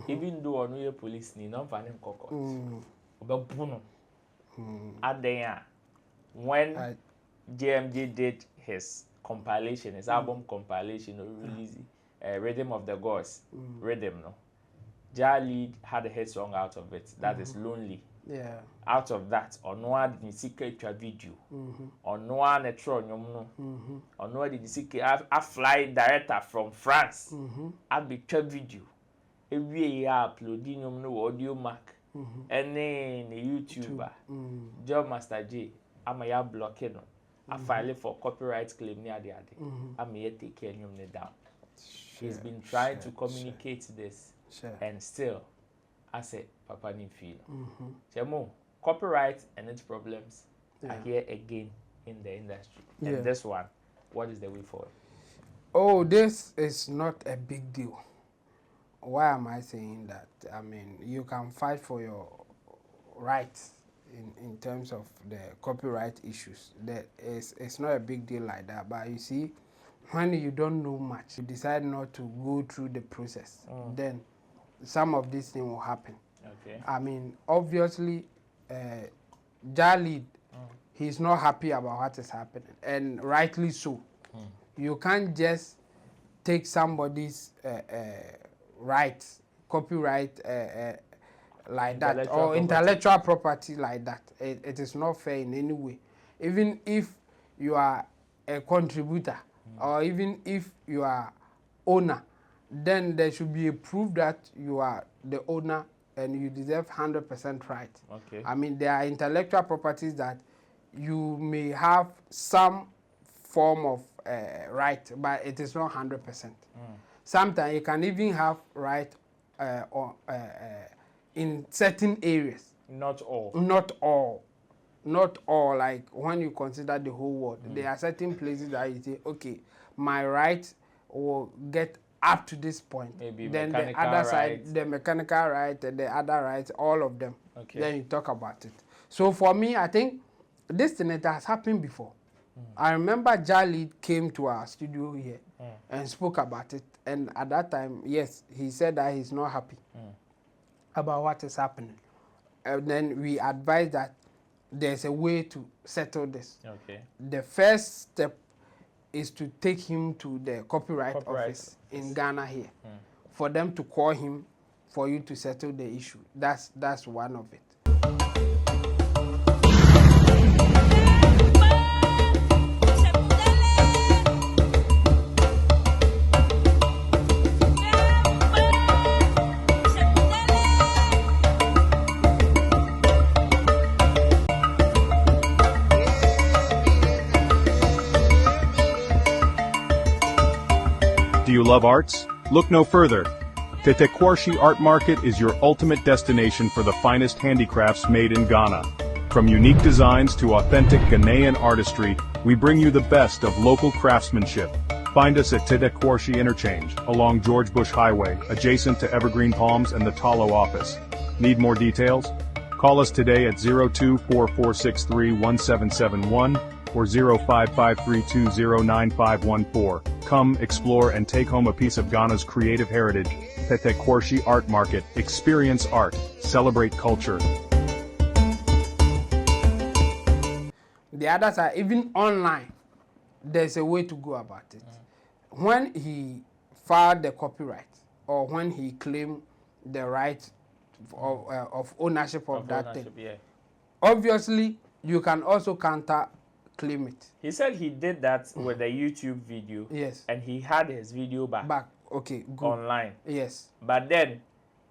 B: even though onu ye police ni no fa ne nkokoto obebuno adenya. When JMJ did his compilation, his album compilation, release Rhythm of the Gods, Rhythm, no? Jali had a hit song out of it, that is Lonely.
A: Yeah.
B: Out of that, Onwa did secret video. Onwa netro nyomno. Onwa did secret a fly director from France. A big video. Every year uploading nyomno audio mark. And then YouTuber. Job Master J. I'm a blocking no. I file for copyright claim near the other. I'm here take care of down. He's been trying to communicate this, and still, I say, Papa ni feel. Chemo, copyright and its problems are here again in the industry. And this one, what is the way forward?
A: Oh, this is not a big deal. Why am I saying that? I mean, you can fight for your rights. In terms of the copyright issues, it's not a big deal like that. But you see, when you don't know much, you decide not to go through the process, then some of these things will happen.
B: Okay.
A: I mean, obviously, Jalid, he's not happy about what is happening, and rightly so. You can't just take somebody's rights, copyright like that, or intellectual property like that. It is not fair in any way. Even if you are a contributor, or even if you are owner, then there should be a proof that you are the owner and you deserve 100% right.
B: Okay.
A: I mean, there are intellectual properties that you may have some form of right, but it is not 100%. Sometimes you can even have right in certain areas.
B: Not all.
A: Not all. Not all. Like when you consider the whole world, there are certain places that you say, okay, my right will get up to this point.
B: Maybe
A: then the
B: mechanical
A: other side,
B: rights.
A: the mechanical right, and the other rights, all of them.
B: Okay.
A: Then you talk about it. So for me, I think this thing it has happened before. I remember Jalid came to our studio here and spoke about it. And at that time, yes, he said that he's not happy about what is happening. And then we advised that there's a way to settle this.
B: Okay.
A: The first step is to take him to the copyright office in Ghana here for them to call him for you to settle the issue. That's one of it.
H: Do you love arts? Look no further. Tetekwarshi Art Market is your ultimate destination for the finest handicrafts made in Ghana. From unique designs to authentic Ghanaian artistry, we bring you the best of local craftsmanship. Find us at Tetekwarshi Interchange, along George Bush Highway, adjacent to Evergreen Palms and the Talo office. Need more details? Call us today at 0244631771 or 0553209514. Come, explore, and take home a piece of Ghana's creative heritage. Tetekwarshi Art Market. Experience art. Celebrate culture.
A: The others are even online. There's a way to go about it. When he filed the copyright or when he claimed the right of ownership of that thing, obviously you can also counter claim it.
B: He said he did that with a YouTube video.
A: Yes.
B: And he had his video back.
A: Okay, good.
B: Online.
A: Yes.
B: But then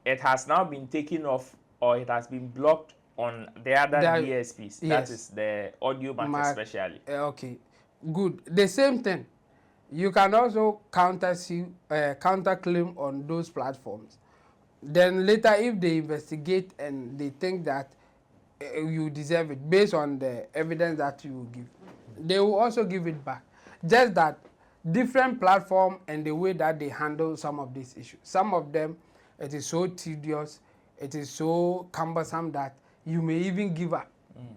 B: it has now been taken off, or it has been blocked on the other DSPs.
A: Yes.
B: That is the audio market especially.
A: Okay, good. The same thing. You can also counter claim on those platforms. Then later, if they investigate and they think that you deserve it based on the evidence that you will give, they will also give it back. Just that different platform and the way that they handle some of these issues. Some of them, it is so tedious, it is so cumbersome that you may even give up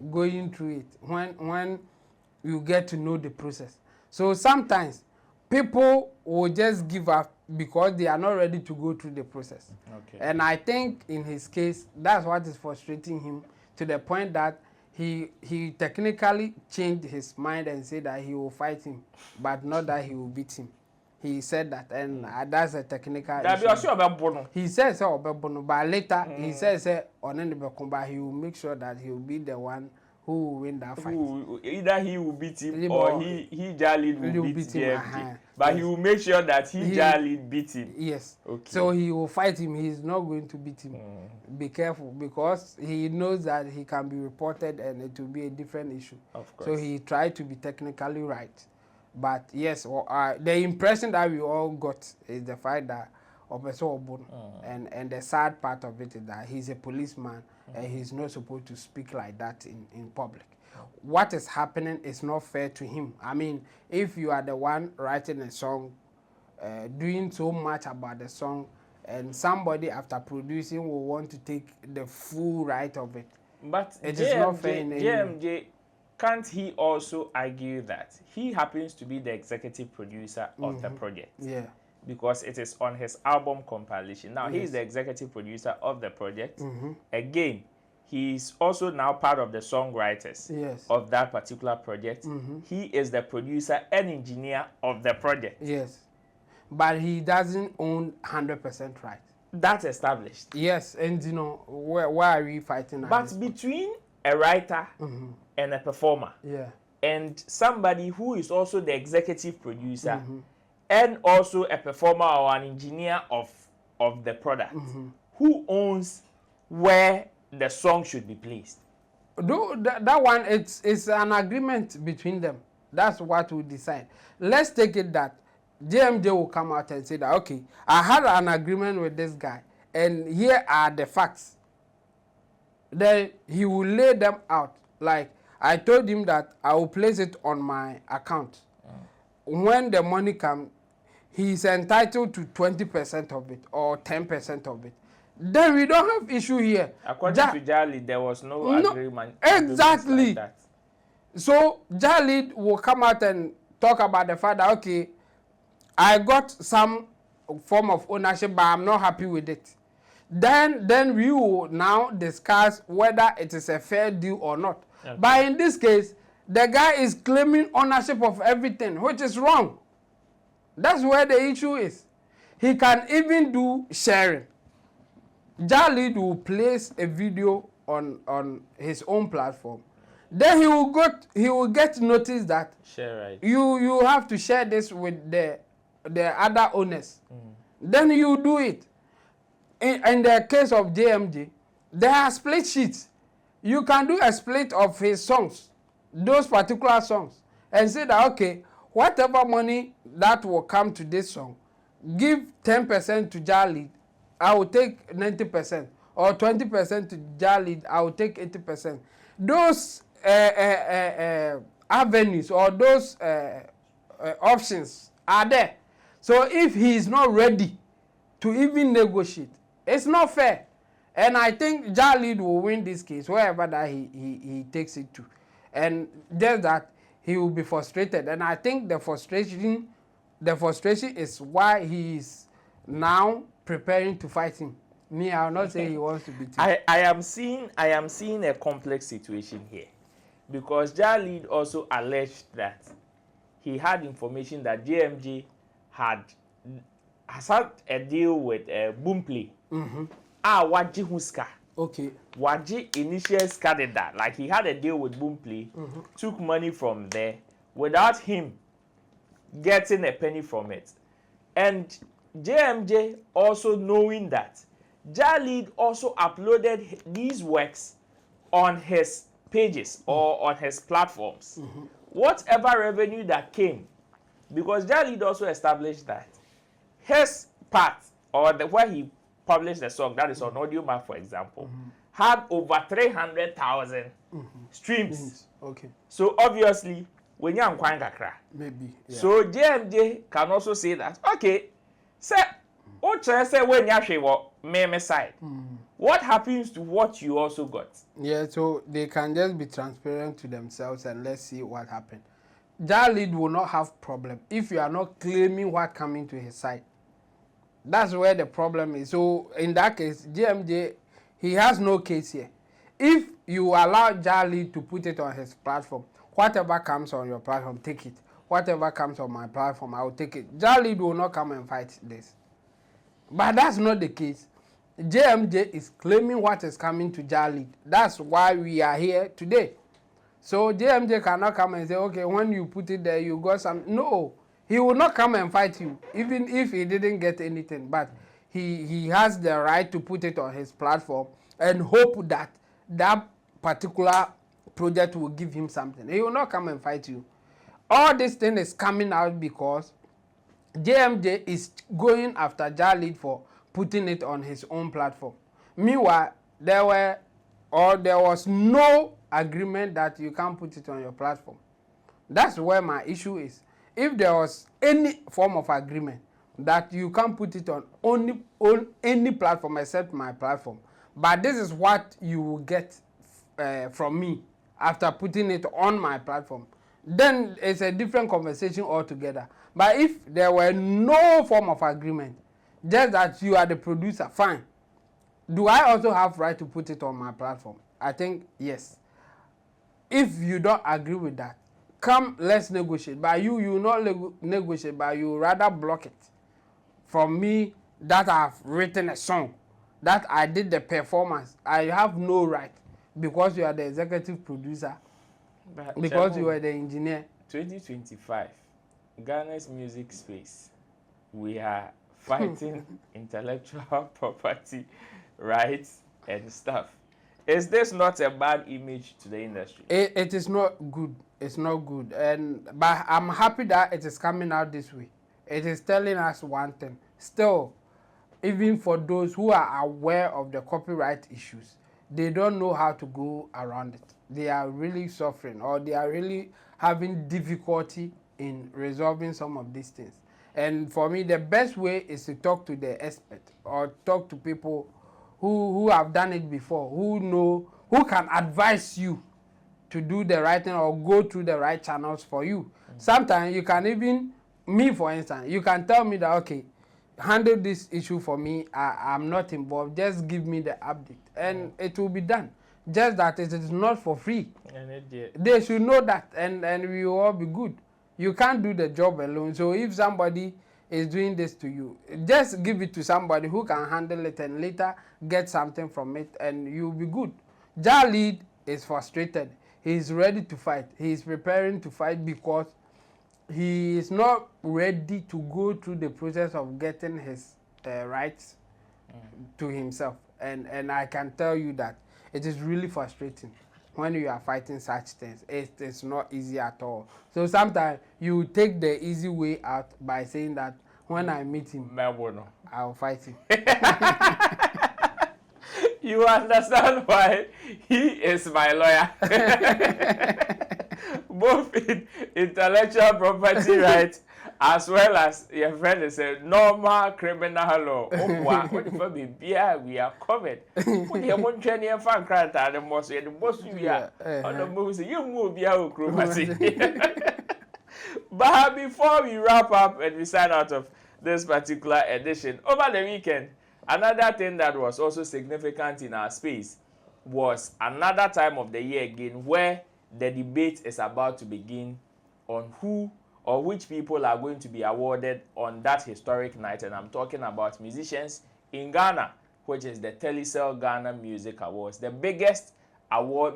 A: going through it when you get to know the process. So sometimes people will just give up because they are not ready to go through the process.
B: Okay.
A: And I think in his case, that's what is frustrating him to the point that he technically changed his mind and said that he will fight him, but not that he will beat him. He said that, and that's a technical issue. He says, but later he says, but he will make sure that he will be the one who will win that fight.
B: Either he will beat him or he Jalid will beat JMJ. But he will make sure that he Jalid beat him.
A: Yes.
B: Okay.
A: So he will fight him. He is not going to beat him. Be careful, because he knows that he can be reported and it will be a different issue.
B: Of course.
A: So he tried to be technically right. But yes, the impression that we all got is the fact that and the sad part of it is that he's a policeman and he's not supposed to speak like that in public. What is happening is not fair to him. I mean, if you are the one writing a song, doing so much about the song, and somebody after producing will want to take the full right of it.
B: But
A: it is not fair in any way.
B: JMJ, can't he also argue that he happens to be the executive producer of the project?
A: Yeah.
B: because it is on his album compilation. Now, he is the executive producer of the project. Again, he is also now part of the songwriters of that particular project. He is the producer and engineer of the project.
A: Yes. But he doesn't own 100% right.
B: That's established.
A: Yes, and you know, why are we fighting?
B: But between a writer and a performer, and somebody who is also the executive producer, and also a performer or an engineer of the product, who owns where the song should be placed?
A: That one, it's an agreement between them. That's what we decide. Let's take it that JMJ will come out and say that, okay, I had an agreement with this guy, and here are the facts. Then he will lay them out. Like, I told him that I will place it on my account. When the money comes, he's entitled to 20% of it or 10% of it. Then we don't have issue here.
B: According to Jalid, there was no agreement.
A: Exactly.
B: Like that.
A: So Jalid will come out and talk about the fact that, okay, I got some form of ownership, but I'm not happy with it. Then we will now discuss whether it is a fair deal or not. Okay. But in this case, the guy is claiming ownership of everything, which is wrong. That's where the issue is. He can even do sharing. Jalid will place a video on his own platform. Then he will get notice that
B: share right.
A: You have to share this with the other owners. Then you do it. In the case of JMJ, there are split sheets. You can do a split of his songs, those particular songs, and say that, okay, whatever money that will come to this song, give 10% to Jalid, I will take 90%, or 20% to Jalid, I will take 80%. Those avenues or those options are there. So if he is not ready to even negotiate, it's not fair. And I think Jalid will win this case wherever that he takes it to. And just that he will be frustrated. And I think the frustration is why he is now preparing to fight him. Me, I will not say he wants to beat him.
B: I am seeing a complex situation here, because Jalid also alleged that he had information that JMJ has had a deal with Boomplay. Waji Huska.
A: Okay.
B: Waji initial scattered that. Like, he had a deal with Boomplay, took money from there without him getting a penny from it. And JMJ also knowing that Jalid also uploaded these works on his pages or on his platforms. Whatever revenue that came, because Jalid also established that his part, or where he published the song, that is on Audio Map, for example, had over 300,000 streams.
A: Okay.
B: So obviously, when you're kakra,
A: maybe. Yeah.
B: So JMJ can also say that, okay, say when you side, what happens to what you also got?
A: Yeah, so they can just be transparent to themselves and let's see what happened. Jalid will not have problem if you are not claiming what coming to his side. That's where the problem is. So in that case, JMJ, he has no case here. If you allow Jalid to put it on his platform, whatever comes on your platform, take it. Whatever comes on my platform, I will take it. Jalid will not come and fight this. But that's not the case. JMJ is claiming what is coming to Jalid. That's why we are here today. So JMJ cannot come and say, okay, when you put it there, you got some. No, he will not come and fight you, even if he didn't get anything. But he has the right to put it on his platform and hope that that particular project will give him something. He will not come and fight you. All this thing is coming out because JMJ is going after Jalid for putting it on his own platform. Meanwhile, there was no agreement that you can't put it on your platform. That's where my issue is. If there was any form of agreement that you can't put it on any platform except my platform, but this is what you will get from me after putting it on my platform, then it's a different conversation altogether. But if there were no form of agreement, just that you are the producer, fine. Do I also have right to put it on my platform? I think yes. If you don't agree with that, come, let's negotiate. But you will not negotiate, but you rather block it. From me, that I've written a song, that I did the performance, I have no right because you are the executive producer,
B: But
A: because
B: Chairman,
A: you are the engineer.
B: 2025, Ghana's music space, we are fighting intellectual property rights and stuff. Is this not a bad image to the industry?
A: It is not good. It's not good. But I'm happy that it is coming out this way. It is telling us one thing. Still, even for those who are aware of the copyright issues, they don't know how to go around it. They are really suffering, or they are really having difficulty in resolving some of these things. And for me, the best way is to talk to the expert or talk to people who have done it before, who know, who can advise you to do the right thing or go through the right channels for you. Sometimes you can even, me for instance, you can tell me that, okay, handle this issue for me, I'm not involved, just give me the update, and it will be done. Just that it is not for free. They should know that, and we will all be good. You can't do the job alone. So if somebody is doing this to you, just give it to somebody who can handle it and later get something from it, and you'll be good. Jalid is frustrated. He's ready to fight. He's preparing to fight because he is not ready to go through the process of getting his rights to himself. And I can tell you that it is really frustrating when you are fighting such things. It's not easy at all. So sometimes you take the easy way out by saying that when I meet him, I'll fight him.
B: You understand why he is my lawyer. Both in intellectual property rights as well as your friend is a normal criminal law. We are covered. When you want to fan cry and the most we are on the move, you move your But before we wrap up and we sign out of this particular edition, over the weekend, another thing that was also significant in our space was another time of the year again where the debate is about to begin on who or which people are going to be awarded on that historic night. And I'm talking about musicians in Ghana, which is the Telecel Ghana Music Awards, the biggest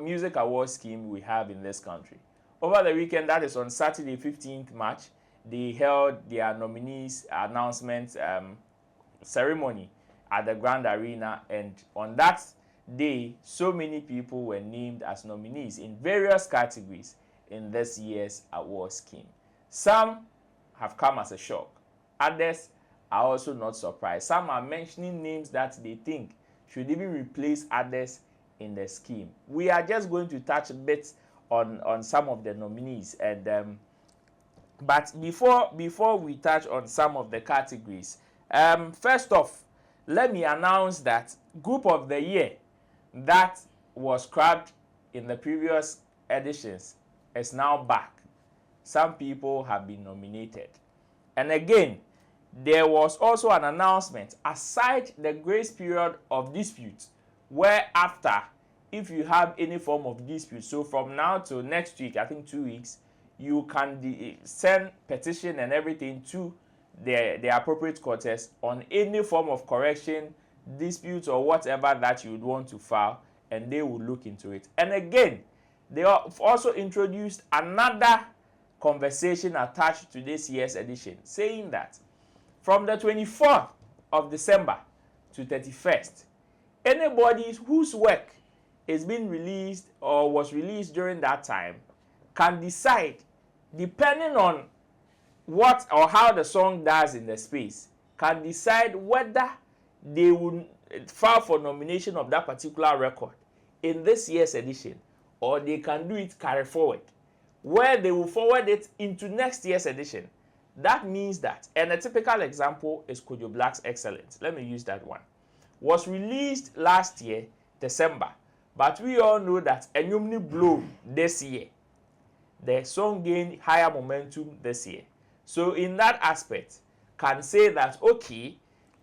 B: music award scheme we have in this country. Over the weekend, that is on Saturday, 15th March, they held their nominees announcement ceremony at the Grand Arena, and on that day, so many people were named as nominees in various categories in this year's award scheme. Some have come as a shock. Others are also not surprised. Some are mentioning names that they think should even replace others in the scheme. We are just going to touch a bit on some of the nominees, and but before we touch on some of the categories, first off, let me announce that Group of the Year that was scrapped in the previous editions is now back. Some people have been nominated. And again, there was also an announcement aside the grace period of dispute, where after, if you have any form of dispute, so from now to next week, I think 2 weeks, you can send petition and everything to the appropriate quarters on any form of correction, dispute, or whatever that you would want to file, and they will look into it. And again, they have also introduced another conversation attached to this year's edition, saying that from the 24th of December to 31st, anybody whose work is being released or was released during that time can decide, depending on what or how the song does in the space, can decide whether they would file for nomination of that particular record in this year's edition, or they can do it carry forward, where they will forward it into next year's edition. That means that, and a typical example is Kojo Black's Excellence. Let me use that one. Was released last year, December, but we all know that Enyumni Blow this year. The song gained higher momentum this year. So in that aspect, can say that, okay,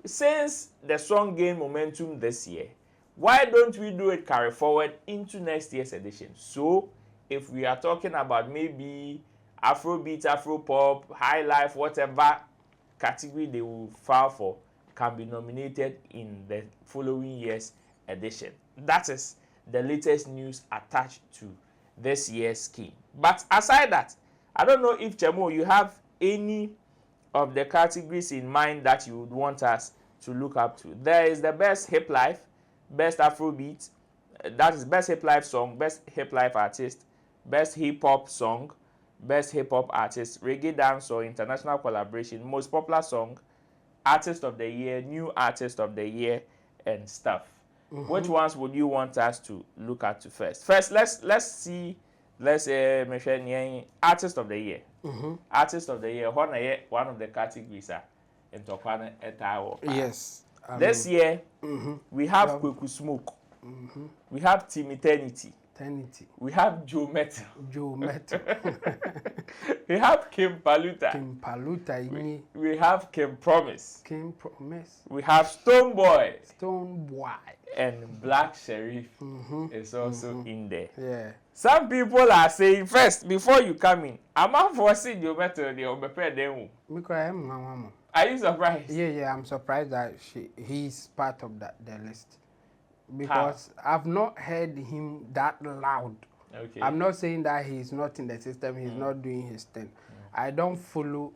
B: since the song gained momentum this year, why don't we do it carry forward into next year's edition? So if we are talking about maybe Afrobeat, Afropop, High Life, whatever category they will file for, can be nominated in the following year's edition. That is the latest news attached to this year's scheme. But aside that, I don't know if Chemo, you have any of the categories in mind that you would want us to look up to. There is the best hip life, best Afrobeat, that is best hip life song, best hip life artist, best hip hop song, best hip hop artist, reggae dance or international collaboration, most popular song, artist of the year, new artist of the year, and stuff. Which ones would you want us to look at first? First, let's see. Let's mention artist of the year. Artist of the year. One of the categories in Tokwana Etawo.
A: Yes.
B: This year we have Kweku Smoke. We have Team Eternity. We have Joe Metal. We have Kim Paluta. We have Kim Promise. We have Stone Boy. And Black Sheriff is also in there.
A: Yeah.
B: Some people are saying, first, before you come in, I'm not forcing Joe Metal the Obepe Demu. Are you surprised?
A: Yeah, I'm surprised that he's part of the list. Because I've not heard him that loud. Okay. I'm not saying that he's not in the system, he's not doing his thing. I don't follow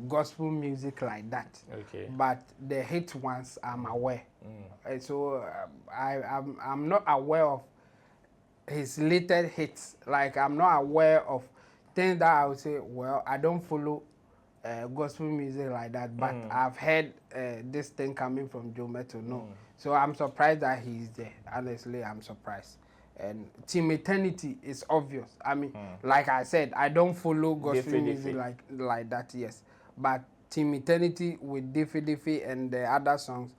A: gospel music like that. Okay. But the hit ones, I'm aware. So I'm not aware of his latest hits. Like, I'm not aware of things that I would say, well, I don't follow gospel music like that, but I've heard this thing coming from Joe Metal. No. So I'm surprised that he's there. Honestly, I'm surprised. And Team Eternity is obvious. I mean, like I said, I don't follow gospel music like that, yes. But Team Eternity with Diffie and the other songs,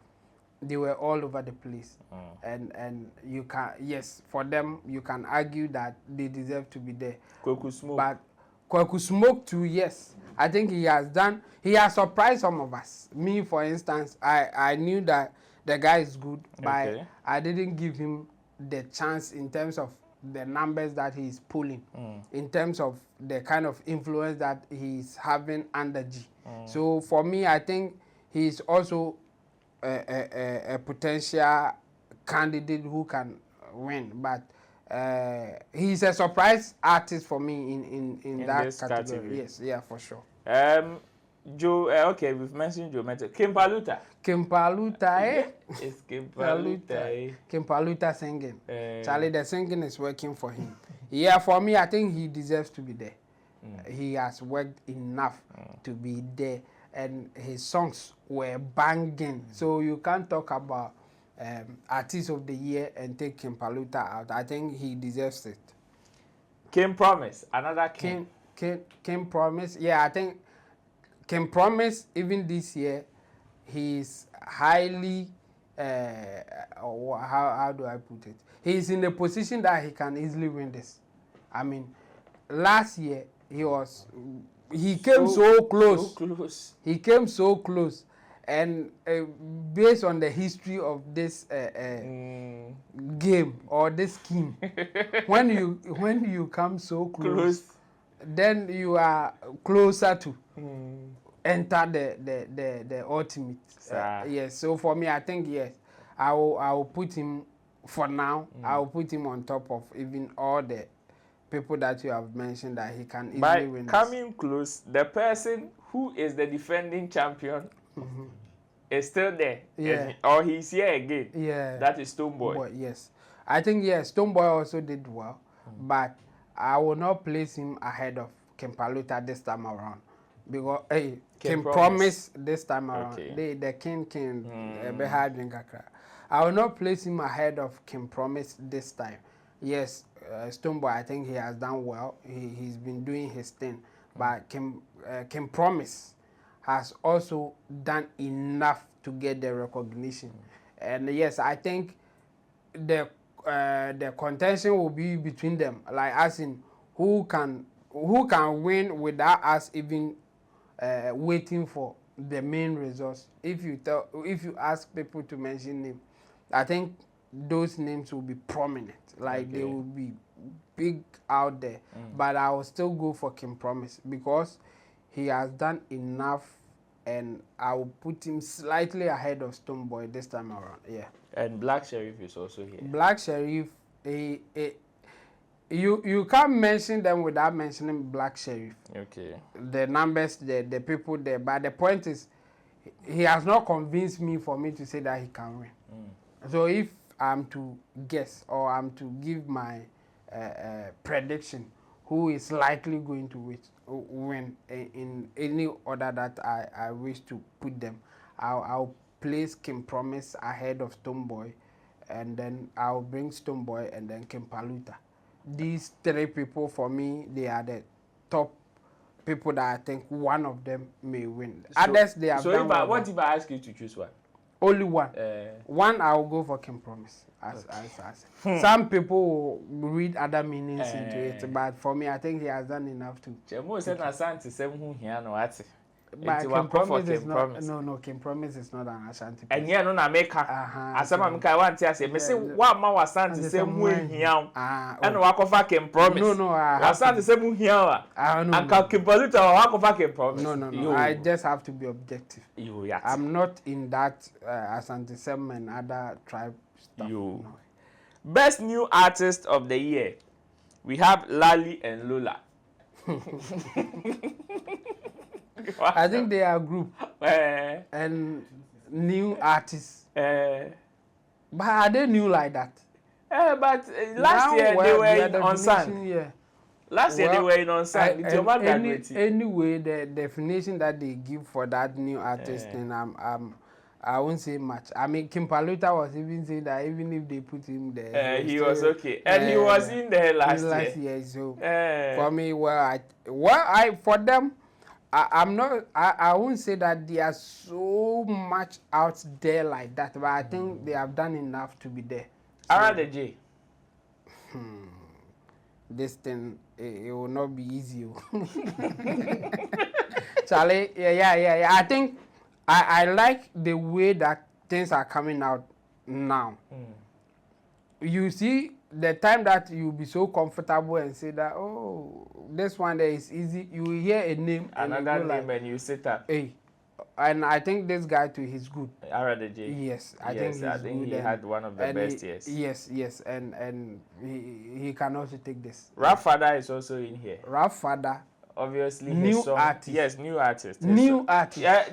A: they were all over the place. And you can, yes, for them, you can argue that they deserve to be there.
B: Kweku Smoke.
A: But Kweku Smoke too, yes. I think he has surprised some of us. Me, for instance, I knew that the guy is good, but I didn't give him the chance in terms of the numbers that he's pulling, in terms of the kind of influence that he's having under G. So for me, I think he's also a potential candidate who can win, but he's a surprise artist for me in that category. Yes, yeah, for sure.
B: Joe, okay, we've mentioned Joe Metal. Kim Paluta.
A: It's Kim Paluta. Kim Paluta singing. Charlie, the singing is working for him. Yeah, for me, I think he deserves to be there. He has worked enough to be there, and his songs were banging. So you can't talk about artist of the year and take Kim Paluta out. I think he deserves it.
B: Kim Promise, another Kim.
A: Kim Promise, yeah, I think Kim Promise, even this year, he's highly, how do I put it? He's in a position that he can easily win this. I mean, last year, he came so close. He came so close. And based on the history of this game or this scheme, when you come so close, then you are closer to enter the ultimate. Yes. So for me, I think yes, I will put him for now. I will put him on top of even all the people that you have mentioned that he can easily win.
B: Coming close, the person who is the defending champion is still there.
A: Yeah.
B: Or he's here again.
A: Yeah.
B: That is Stone Boy.
A: Yes. I think yes, Stone Boy also did well, but I will not place him ahead of Kim Paluta this time around. Because Kim Promise this time around. Okay. The King I will not place him ahead of Kim Promise this time. Yes, Stone Boy, I think he has done well. He's been doing his thing. But Kim Promise has also done enough to get the recognition. And yes, I think the contention will be between them. Like, as in who can win without us even waiting for the main results. If you ask people to mention names, I think those names will be prominent. Like they will be big out there. But I will still go for Kim Promise because he has done enough, and I will put him slightly ahead of Stonebwoy this time around. Yeah.
B: And Black Sheriff is also here.
A: Black Sheriff, you can't mention them without mentioning Black Sheriff.
B: Okay.
A: The numbers, the people there. But the point is, he has not convinced me for me to say that he can win. So if I'm to guess or I'm to give my prediction, who is likely going to win in any order that I wish to put them, I'll place Kim Promise ahead of Stonebwoy, and then I'll bring Stonebwoy and then Kim Paluta. These three people, for me, they are the top people that I think one of them may win.
B: So,
A: others, they have done well.
B: What if I ask you to choose one?
A: Only one. One, I will go for Kim Promise. Some people will read other meanings into it, but for me, I think he has done enough to. But Kim Promise is not. No, Kim Promise is not an Ashanti.
B: And yeah, no, na make her. Asama mika want to say, me say, what ma Asante say mu hiam. And wa kofa Kim Promise.
A: No.
B: Asante say mu hiam. And Kim Paluta wa kofa Kim Promise.
A: No. I just have to be objective. I'm not in that Asante Sem and other tribe stuff. No.
B: Best new artist of the year. We have Lali and Lola.
A: I think they are a group and new artists. But are they new like that?
B: But last year they were in Onsan.
A: Yeah.
B: Last year they were in Onsan.
A: Anyway, the definition that they give for that new artist, and I won't say much. I mean, Kim Paluta was even saying that even if they put him there,
B: he was okay, and he was in there last
A: year. So for me, for them. I won't say that they are so much out there like that, but I think they have done enough to be there.
B: So, around the J.
A: This thing, it will not be easy. Charlie, yeah. I think I like the way that things are coming out now. You see, the time that you'll be so comfortable and say that, oh, this one there is easy, you will hear a name.
B: Another name and you sit up.
A: Hey. And I think this guy too, he's good.
B: RDJ.
A: Yes, I think
B: he had one of the best years.
A: Yes, and he can also take this.
B: Rap Father is also in here.
A: Rap Father.
B: Obviously,
A: new artist.
B: Yes, new artist.
A: New artist. Yeah.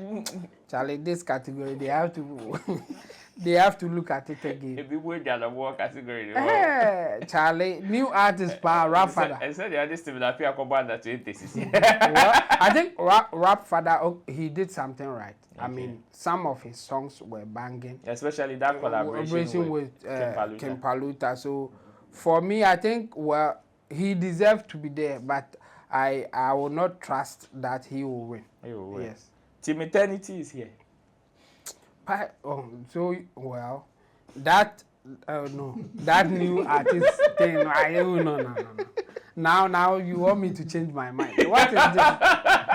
A: Charlie, this category, they have to they have to look at it again.
B: If you wait at the war category,
A: Charlie, new artist by Rap Father.
B: I said the artist that appear combined that 20.
A: Well, I think Rap Father, he did something right. Okay. I mean, some of his songs were banging,
B: especially that collaboration with
A: Kim Paluta. So, for me, I think he deserved to be there, but I will not trust that he will win.
B: He will win.
A: Yes.
B: Team Eternity is here.
A: That new artist thing. No. Now you want me to change my mind. What is this?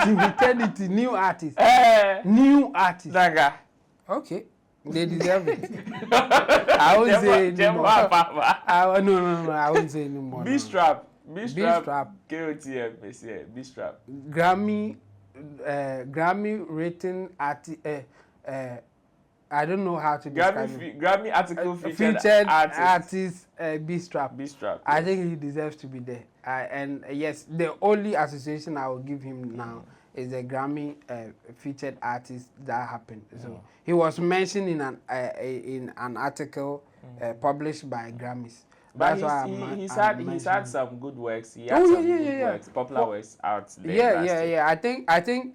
A: Team Eternity, new artist. New artist.
B: Daga.
A: Okay. They deserve it. I won't say anymore. No. I won't say anymore.
B: B-Strap. KOTM. B-Strap.
A: Grammy rating I don't know how to describe it.
B: Grammy article featured
A: artist B-Strap. I think he deserves to be there. And yes, the only association I will give him now is a Grammy featured artist that happened. So he was mentioned in an article published by Grammys.
B: But he's had some good works. He had some good works, popular works out there.
A: Yeah. I think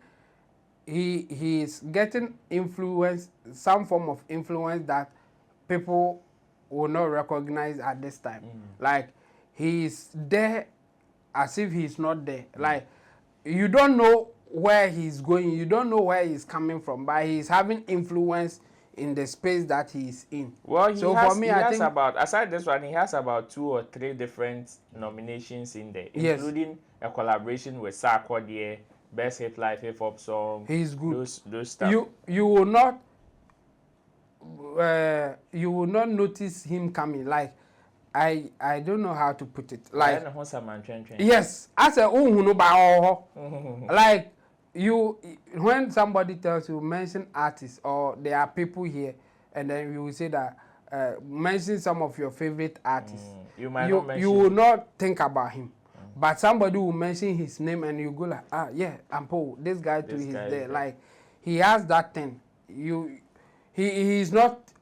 A: he is getting influence, some form of influence that people will not recognize at this time. Like he is there as if he's not there. Like you don't know where he's going, you don't know where he's coming from, but he's having influence in the space that he is in.
B: Well, aside this one, he has about 2 or 3 different nominations in there, including a collaboration with Sarkodie best hip hop song.
A: He's good.
B: Those stuff.
A: You will not notice him coming. Like I don't know how to put it. Like yes, as a like you when somebody tells you mention artists or there are people here, and then you will say that mention some of your favorite artists.
B: You
A: will not think about him. But somebody will mention his name and you go like, ah, yeah, Ampo, this guy too, he's there. Like, he has that thing. He is not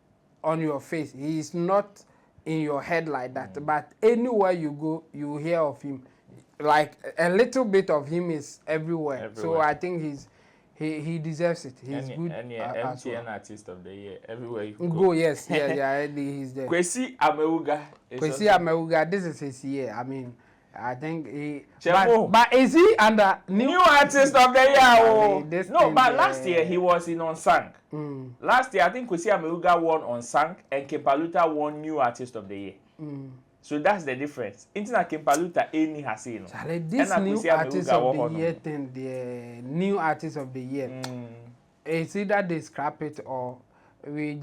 A: on your face. He is not in your head like that. But anywhere you go, you hear of him. Like, a little bit of him is everywhere. So I think he deserves it. He's good.
B: And MTN Artist of the Year, everywhere you
A: go. Yes, yeah, he's there.
B: Kwesi
A: Amewuga, this is his year. I mean, I think he. But is he under
B: new artist of the year? No, but last year he was in Unsung. Last year I think Kwesi Amewuga won Unsung and Kempaluta won new artist of the year. So that's the difference. Intina Kempaluta any has seen.
A: This new artist of the year thing, the new artist of the year. It's either they scrap it or we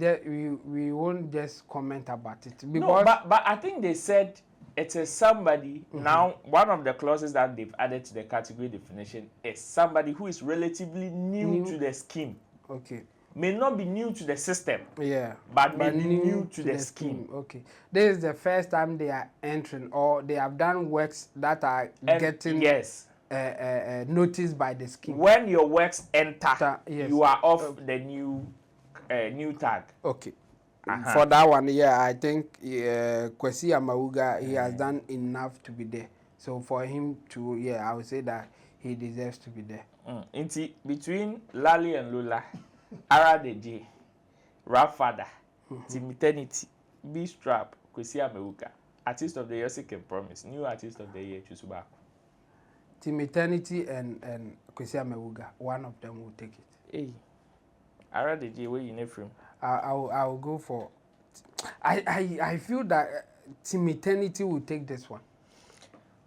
A: won't just comment about it because.
B: No, but I think they said. It is somebody, now one of the clauses that they've added to the category definition is somebody who is relatively new to the scheme.
A: Okay.
B: May not be new to the system.
A: Yeah.
B: But may be new to the scheme.
A: Okay. This is the first time they are entering or they have done works that are getting noticed by the scheme.
B: When your works enter, you are off the new tag.
A: Okay. For that one, yeah, I think Kwesi Amewuga, he has done enough to be there. So for him to, I would say that he deserves to be there.
B: Between Lali and Lola, Ara Deji, Rap Father, Timiternity, B-Strap, Kwesi Amewuga, Artist of the Year, Second Promise, New Artist of the Year, Chusubaku.
A: Timiternity and Kwesi Amewuga, one of them will take it.
B: Hey, Ara Deji, where you name from?
A: I will go for. I feel that Team Eternity will take this one.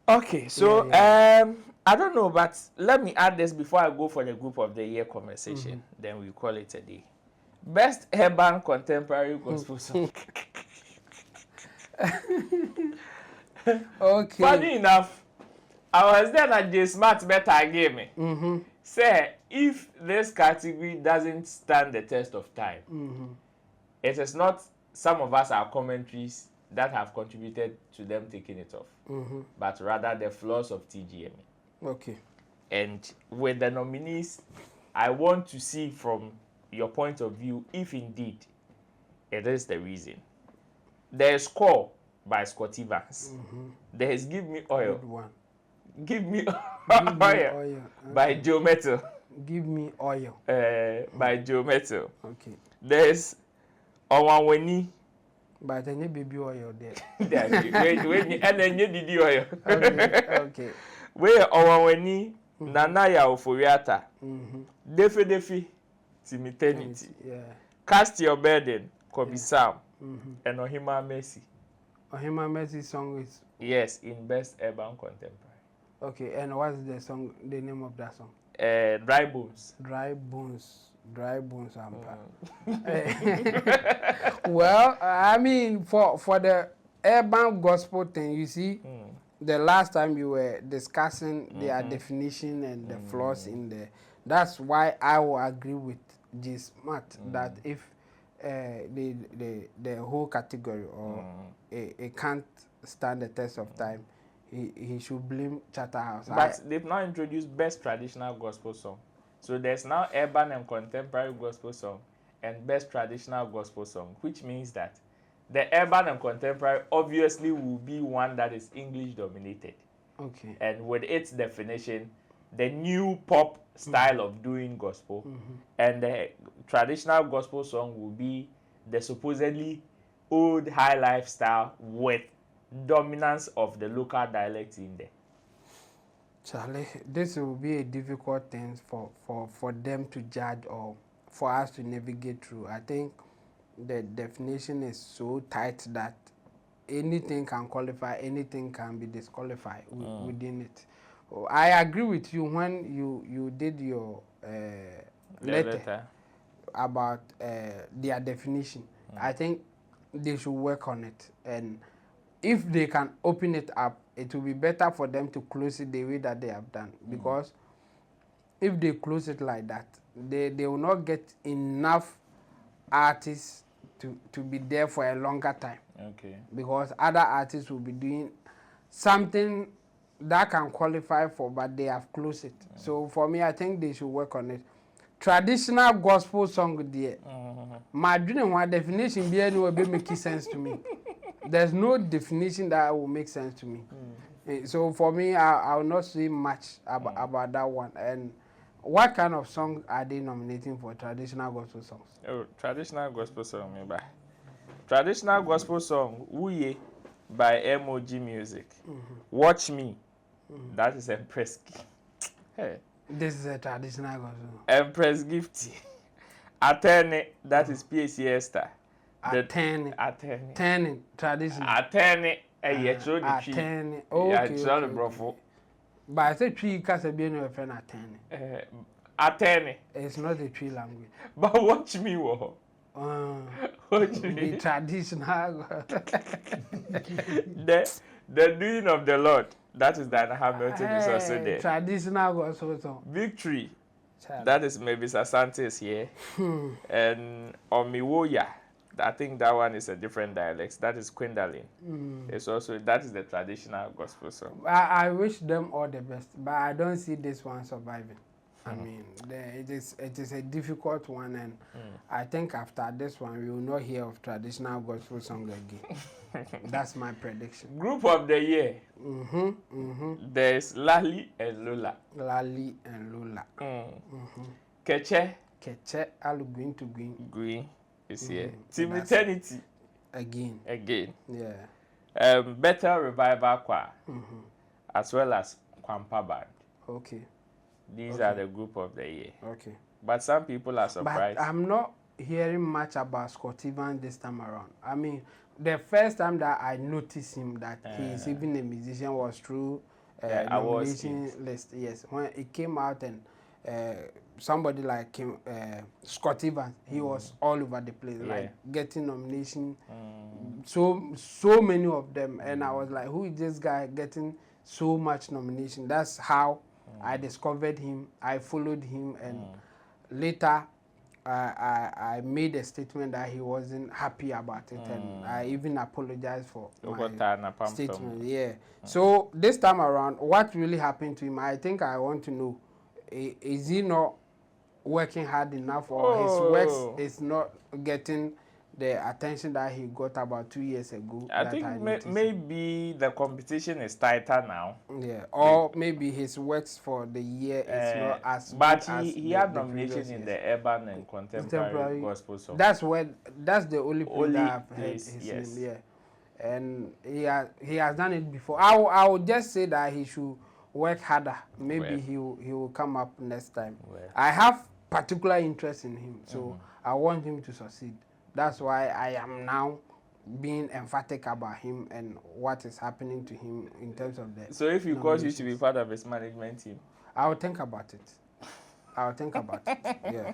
B: Okay, so I don't know, but let me add this before I go for the group of the year conversation. Then we call it a day. Best urban contemporary gospel song.
A: Okay.
B: Funny enough, I was there at J Smart Better gave me. Say, if this category doesn't stand the test of time, it is not some of us, our commentaries, that have contributed to them taking it off, but rather the flaws of TGMA.
A: Okay.
B: And with the nominees, I want to see from your point of view if indeed it is the reason. There is Score by Scott Evans. There is Give Me Oil.
A: Good one.
B: Give Me Oil by Joe Metal.
A: Give Me Oil.
B: By Joe Metal.
A: Okay.
B: There's Owanweni.
A: But then you baby oil there.
B: Wait, and then you did oil.
A: Okay.
B: Where Owanweni, Nanaya Oforiata. Defi, Timiternity.
A: Yeah.
B: Cast Your Burden, Kobe Sam. And Ohima Mercy.
A: Ohima Mercy song is.
B: Yes, in Best Urban Contemporary.
A: Okay, and what's the song? The name of that song?
B: Dry Bones.
A: Dry Bones. Well, I mean, for the urban gospel thing, you see, the last time you were discussing their definition and the flaws in there. That's why I will agree with J Smart that if the whole category or it can't stand the test of time, he should blame Charterhouse.
B: But they've now introduced Best Traditional Gospel Song. So there's now Urban and Contemporary Gospel Song and Best Traditional Gospel Song, which means that the Urban and Contemporary obviously will be one that is English dominated.
A: Okay.
B: And with its definition, the new pop style of doing gospel, and the traditional gospel song will be the supposedly old high lifestyle with dominance of the local dialect in there.
A: Charlie, this will be a difficult thing for them to judge or for us to navigate through. I think the definition is so tight that anything can qualify, anything can be disqualified within it. I agree with you when you did your letter about their definition. I think they should work on it, and if they can open it up, it will be better for them to close it the way that they have done. Because if they close it like that, they will not get enough artists to be there for a longer time.
B: Okay.
A: Because other artists will be doing something that can qualify for, but they have closed it. So for me, I think they should work on it. Traditional gospel song there. My dream one definition be anyway be making sense to me. There's no definition that will make sense to me. So for me, I will not say much about that one. And what kind of song are they nominating for traditional gospel songs?
B: Oh, traditional gospel song, me by. Traditional gospel song, Uye by MOG Music. Watch Me. That is Empress. Hey.
A: This is a traditional gospel.
B: Empress Gifty. Atene, that is PAC Esther.
A: Atene, traditional.
B: Atene, yetro di tree.
A: Atene, okay.
B: Yetro di brofo.
A: But I say tree because I be no friend Atene.
B: Atene.
A: It's not a tree language.
B: But watch me, wo. Watch me.
A: The traditional.
B: the doing of the Lord. That is Diana Hamilton is also there.
A: Traditional gospel song.
B: Victory. That is maybe Asante is here. And Omiwoya. I think that one is a different dialect. That is Kwendalin. It's also, that is the traditional gospel song.
A: I wish them all the best, but I don't see this one surviving. I mean, it is a difficult one, and I think after this one, we will not hear of traditional gospel song again. That's my prediction.
B: Group of the year. There's Lali and Lola.
A: Lali and Lola.
B: Keche.
A: Keche, Alu Green to Green.
B: Green is here. Team Eternity.
A: Again.
B: Yeah. Better Revival Choir. As well as Kwampa Band.
A: Okay.
B: These are the group of the year.
A: Okay.
B: But some people are surprised.
A: But I'm not hearing much about Scott Evans this time around. I mean, the first time that I noticed him that he is even a musician was through nomination list. Yes, when it came out and somebody like him, Scott Evans, he was all over the place, like getting nomination. So many of them, and I was like, who is this guy getting so much nomination? That's how I discovered him. I followed him, and later I made a statement that he wasn't happy about it, and I even apologized for my statement. Yeah. So this time around, what really happened to him? I think I want to know: is he not working hard enough, or his works is not getting the attention that he got about 2 years ago?
B: I think maybe the competition is tighter now.
A: Yeah, or maybe his works for the year is not as
B: but
A: good as
B: he had nomination in the urban and contemporary gospel song.
A: That's the only place that I've heard his name. Yeah, and he has done it before. I would just say that he should work harder. Maybe he will come up next time. I have particular interest in him, so I want him to succeed. That's why I am now being emphatic about him and what is happening to him in terms of the.
B: So if you cause you to be part of his management team,
A: I will think about it. Yeah.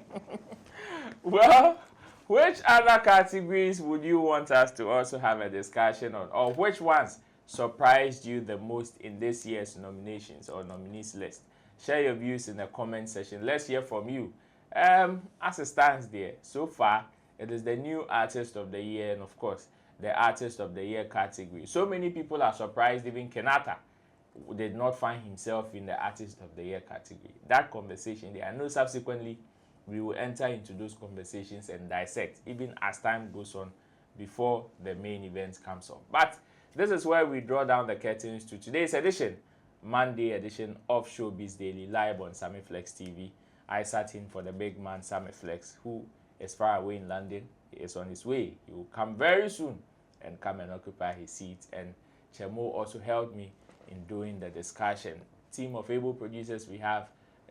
B: Well, which other categories would you want us to also have a discussion on, or which ones surprised you the most in this year's nominations or nominees list? Share your views in the comment section. Let's hear from you. As it stands there, so far, it is the new artist of the year, and of course, the artist of the year category. So many people are surprised even Kenata did not find himself in the artist of the year category. That conversation there, I know subsequently we will enter into those conversations and dissect, even as time goes on, before the main event comes up. But this is where we draw down the curtains to today's edition, Monday edition of Showbiz Daily, live on Sammy Flex TV. I sat in for the big man, Sammy Flex, who is far away in London. He is on his way. He will come very soon and come and occupy his seat. And Chemo also helped me in doing the discussion. Team of able producers, we have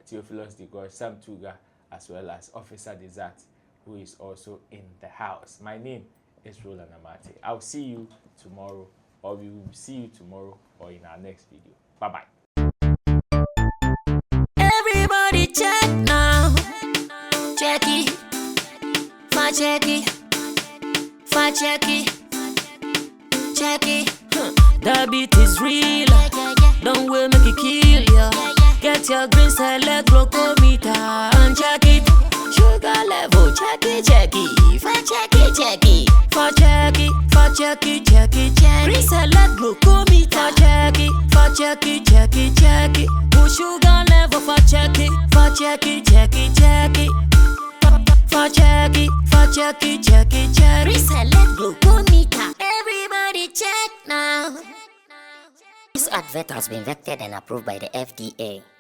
B: Theophilus Digosh, Sam Tuga, as well as Officer Desert, who is also in the house. My name is Roland Amate. I'll see you tomorrow, or we will see you tomorrow or in our next video. Bye-bye.
I: checky, fa checky, fa checky, checky. That beat is real. Don't wait, make it kill ya. Get your green select glucometer and check it. Sugar level, checky, checky, fa checky, checky, fa checky, fa checky, checky, checky. Green select glucometer, checky, fa checky, checky, checky. Sugar level, fa checky, checky, checky. For checky, checky, checky. Reselect glucometer. Everybody check now. This advert has been vetted and approved by the FDA.